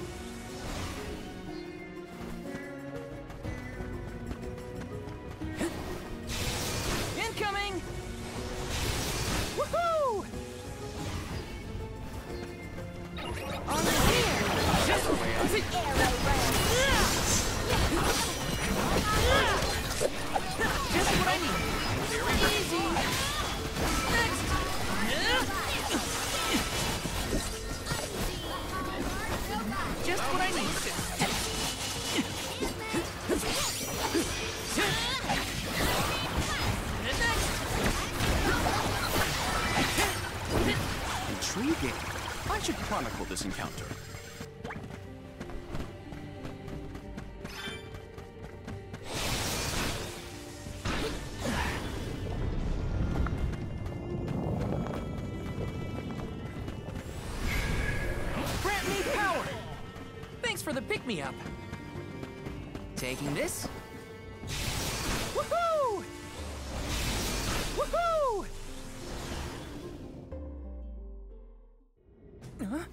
[SPEAKER 10] Incoming! Woohoo! On here! Just what I need. Easy. Next. Just what I need.
[SPEAKER 4] Intriguing. I should chronicle this encounter.
[SPEAKER 10] Grant me power! Thanks for the pick-me-up. Taking this. Woohoo! Woohoo! Huh?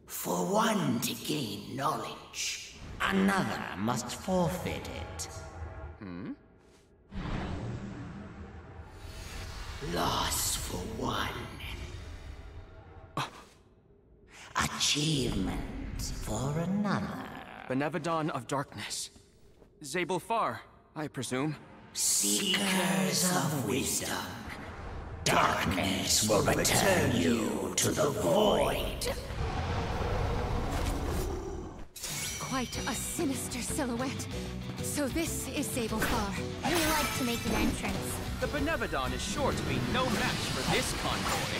[SPEAKER 18] For one to gain knowledge, another must forfeit it.
[SPEAKER 4] Hmm?
[SPEAKER 18] Loss for one. Achievement for another.
[SPEAKER 4] Benevodon of Darkness. Zabel Far, I presume.
[SPEAKER 18] Seekers of wisdom. Darkness will return you to the void.
[SPEAKER 9] Quite a sinister silhouette. So this is Zabel Far.
[SPEAKER 8] We like to make an entrance.
[SPEAKER 4] The Benevodon is sure to be no match for this convoy.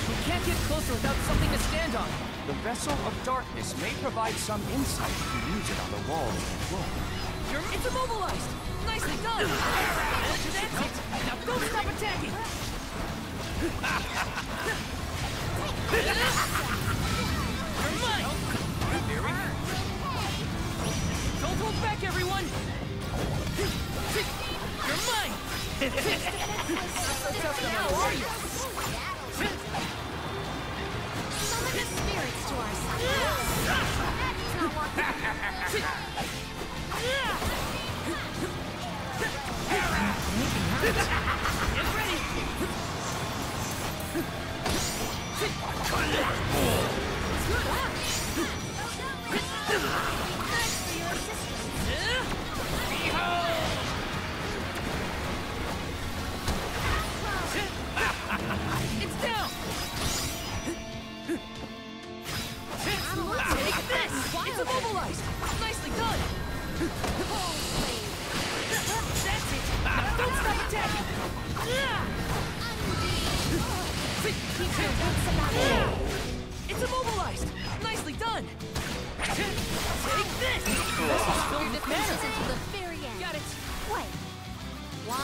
[SPEAKER 10] We can't get closer without something to stand on.
[SPEAKER 4] The Vessel of Darkness may provide some insight if you use it on the walls and floor.
[SPEAKER 10] It's immobilized! Nicely done! That's it! Now don't stop attacking! You're mine! Here we go. Don't hold back, everyone! You're mine! Not so tough now, are you?
[SPEAKER 8] Summon the spirits to our side. That's not working.
[SPEAKER 10] Get ready!
[SPEAKER 8] Thanks for your assistance.
[SPEAKER 10] It's down! Take this! It's immobilized! Nicely done! That's it! Now don't stop attacking! It's immobilized! Nicely done! Take this! This is filled with mana!
[SPEAKER 2] Until the very end.
[SPEAKER 10] Got it!
[SPEAKER 2] Wait. 1,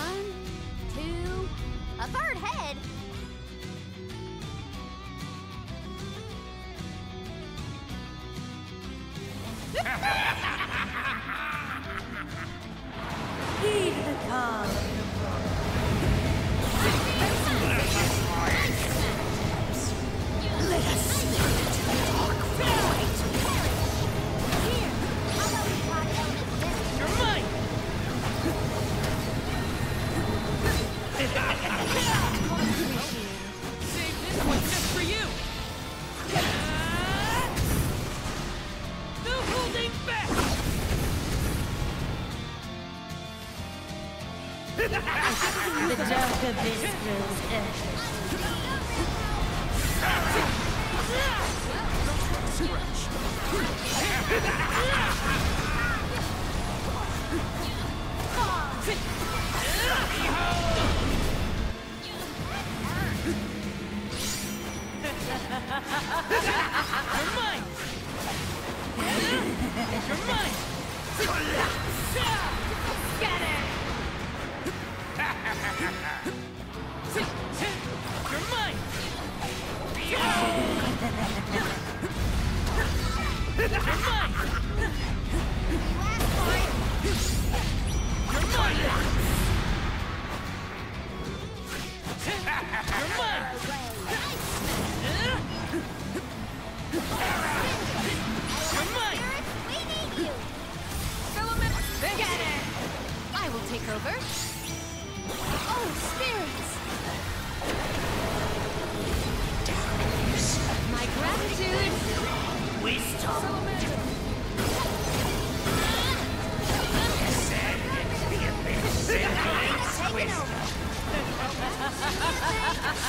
[SPEAKER 2] 2, a third head?
[SPEAKER 15] Heed the call of
[SPEAKER 18] Let us slip into the dark void.
[SPEAKER 8] Here, how about we talk about this?
[SPEAKER 10] You're mine! Save this one just for you! No holding back!
[SPEAKER 15] the dark abyss grows ahead.
[SPEAKER 10] You're mine! You're mine!
[SPEAKER 8] Scatter!
[SPEAKER 10] You're mine! You're mine! You're mine! You're mine! You're mine!
[SPEAKER 8] We need you!
[SPEAKER 9] Scatter! I will take over. Oh, spirits! My gratitude!
[SPEAKER 18] Wisdom.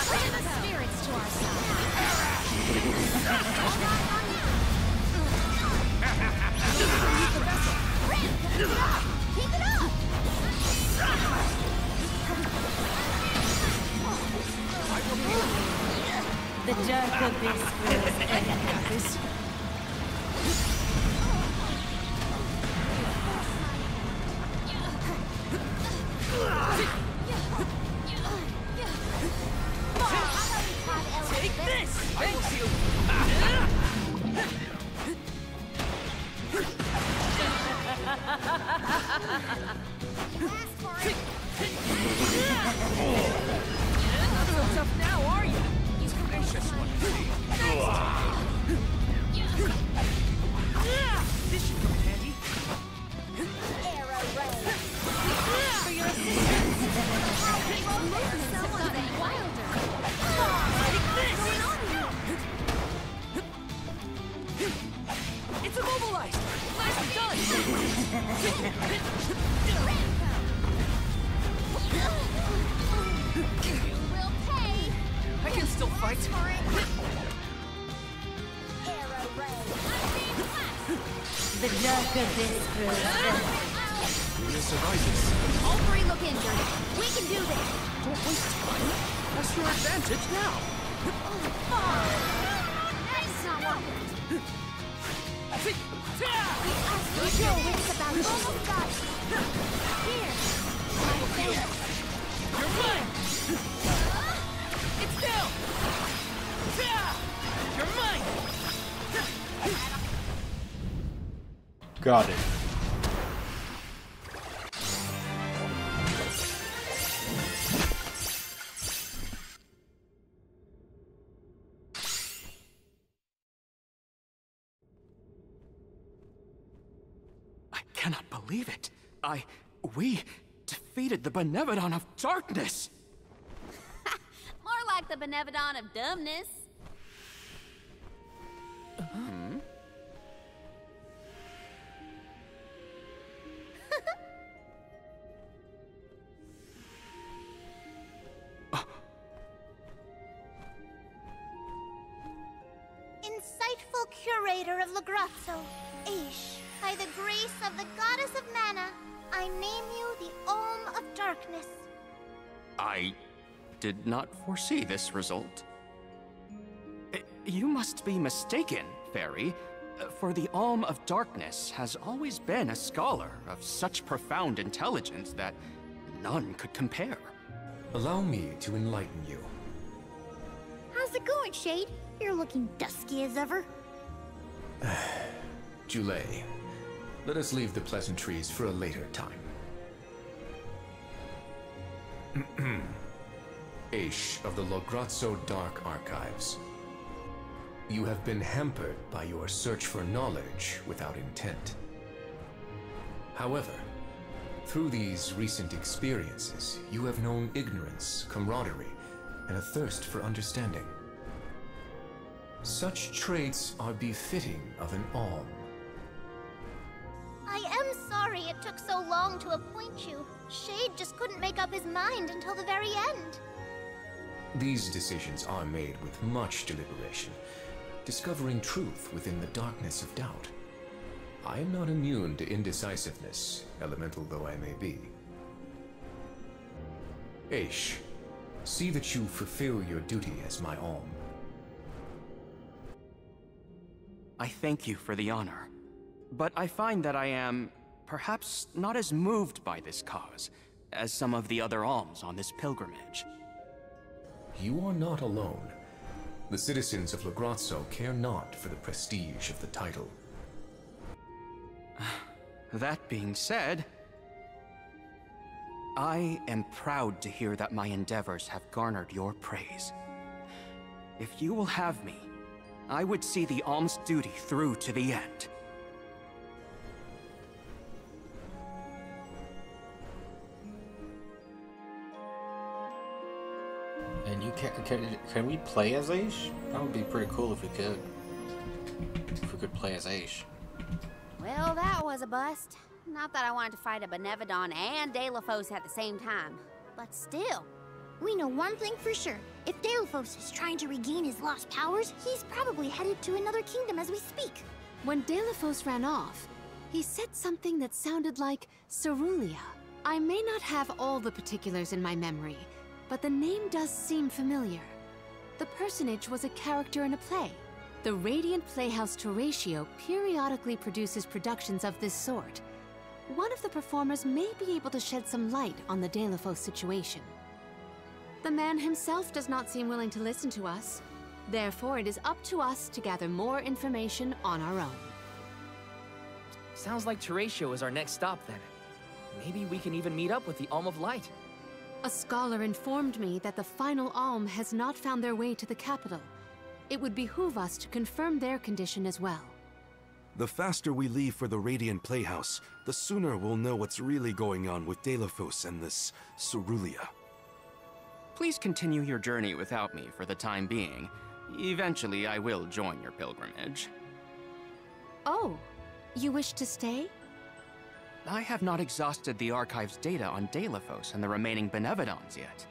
[SPEAKER 8] Bring the spirits to our side. Keep it up!
[SPEAKER 15] The dark abyss grows ahead.
[SPEAKER 10] Not so tough now, are you? You gracious one. This should come in handy.
[SPEAKER 15] Arrow ray.
[SPEAKER 9] For your assistance. Movements have gotten wilder.
[SPEAKER 10] Take this! It's immobilized! Nicely done!
[SPEAKER 15] You will pay.
[SPEAKER 10] I can still fight.
[SPEAKER 15] Arrow ray.
[SPEAKER 8] The darker this grows,
[SPEAKER 5] We will survive this.
[SPEAKER 2] All three look injured. We can do this.
[SPEAKER 10] Don't waste time. That's your advantage now.
[SPEAKER 2] That's not working.
[SPEAKER 8] Your wits about almost got it. Here.
[SPEAKER 10] You're mine! It's down! You're mine!
[SPEAKER 1] Got it.
[SPEAKER 4] I cannot believe it. We defeated the Benevodon of Darkness!
[SPEAKER 2] More like the Benevodon of dumbness.
[SPEAKER 8] Insightful curator of Lagrazzo, Aish, by the grace of the goddess of mana, I name you the Olm of Darkness.
[SPEAKER 4] I did not foresee this result. You must be mistaken, Fairy, for the Alm of Darkness has always been a scholar of such profound intelligence that none could compare.
[SPEAKER 5] Allow me to enlighten you.
[SPEAKER 8] How's it going, Shade? You're looking dusky as ever.
[SPEAKER 5] Julay, let us leave the pleasantries for a later time. Aish of the Lograzzo Dark Archives. You have been hampered by your search for knowledge without intent. However, through these recent experiences, you have known ignorance, camaraderie, and a thirst for understanding. Such traits are befitting of an Alm.
[SPEAKER 8] I am sorry it took so long to appoint you. Shade just couldn't make up his mind until the very end.
[SPEAKER 5] These decisions are made with much deliberation, discovering truth within the darkness of doubt. I am not immune to indecisiveness, elemental though I may be. Aish, see that you fulfill your duty as my Alm.
[SPEAKER 4] I thank you for the honor, but I find that I am perhaps not as moved by this cause as some of the other alms on this pilgrimage.
[SPEAKER 5] You are not alone. The citizens of Lagrazzo care not for the prestige of the title.
[SPEAKER 4] That being said, I am proud to hear that my endeavors have garnered your praise. If you will have me, I would see the alms duty through to the end.
[SPEAKER 1] And you can we play as Aish? That would be pretty cool if we could. If we could play as Aish.
[SPEAKER 2] Well, that was a bust. Not that I wanted to fight a Benevodon and Delafos at the same time, but still.
[SPEAKER 8] We know one thing for sure. If Delafos is trying to regain his lost powers, he's probably headed to another kingdom as we speak.
[SPEAKER 9] When Delafos ran off, he said something that sounded like Cerulean. I may not have all the particulars in my memory, but the name does seem familiar. The personage was a character in a play. The Radiant Playhouse Toratio periodically produces productions of this sort. One of the performers may be able to shed some light on the Delafos situation. The man himself does not seem willing to listen to us. Therefore, it is up to us to gather more information on our own.
[SPEAKER 10] Sounds like Teratio is our next stop then. Maybe we can even meet up with the Alm of Light.
[SPEAKER 9] A scholar informed me that the final Alm has not found their way to the capital. It would behoove us to confirm their condition as well.
[SPEAKER 5] The faster we leave for the Radiant Playhouse, the sooner we'll know what's really going on with Delafos and this Cerulia.
[SPEAKER 4] Please continue your journey without me for the time being. Eventually, I will join your pilgrimage.
[SPEAKER 9] Oh, you wish to stay?
[SPEAKER 4] I have not exhausted the archive's data on Delafos and the remaining Benevodons yet.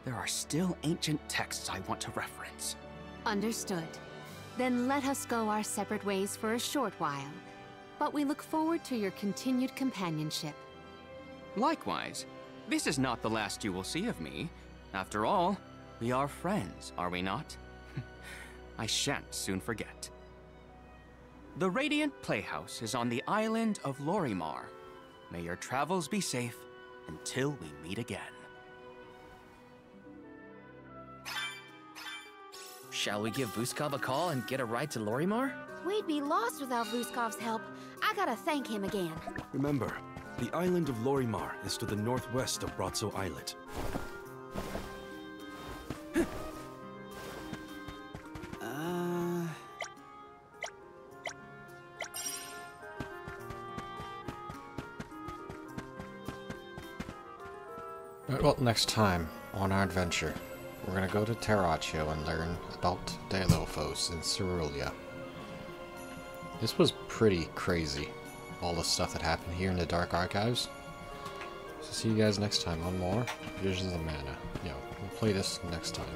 [SPEAKER 4] There are still ancient texts I want to reference.
[SPEAKER 9] Understood. Then let us go our separate ways for a short while. But we look forward to your continued companionship.
[SPEAKER 4] Likewise. This is not the last you will see of me. After all, we are friends, are we not? I shan't soon forget. The Radiant Playhouse is on the island of Lorimar. May your travels be safe until we meet again.
[SPEAKER 10] Shall we give Vuskov a call and get a ride to Lorimar?
[SPEAKER 2] We'd be lost without Vuskov's help. I gotta thank him again.
[SPEAKER 5] Remember, the island of Lorimar is to the northwest of Brazzo Islet.
[SPEAKER 1] Well, next time on our adventure, we're gonna go to Terraccio and learn about Delafos and Cerulia. This was pretty crazy, all the stuff that happened here in the Dark Archives. So see you guys next time on more Visions of Mana. We'll play this next time.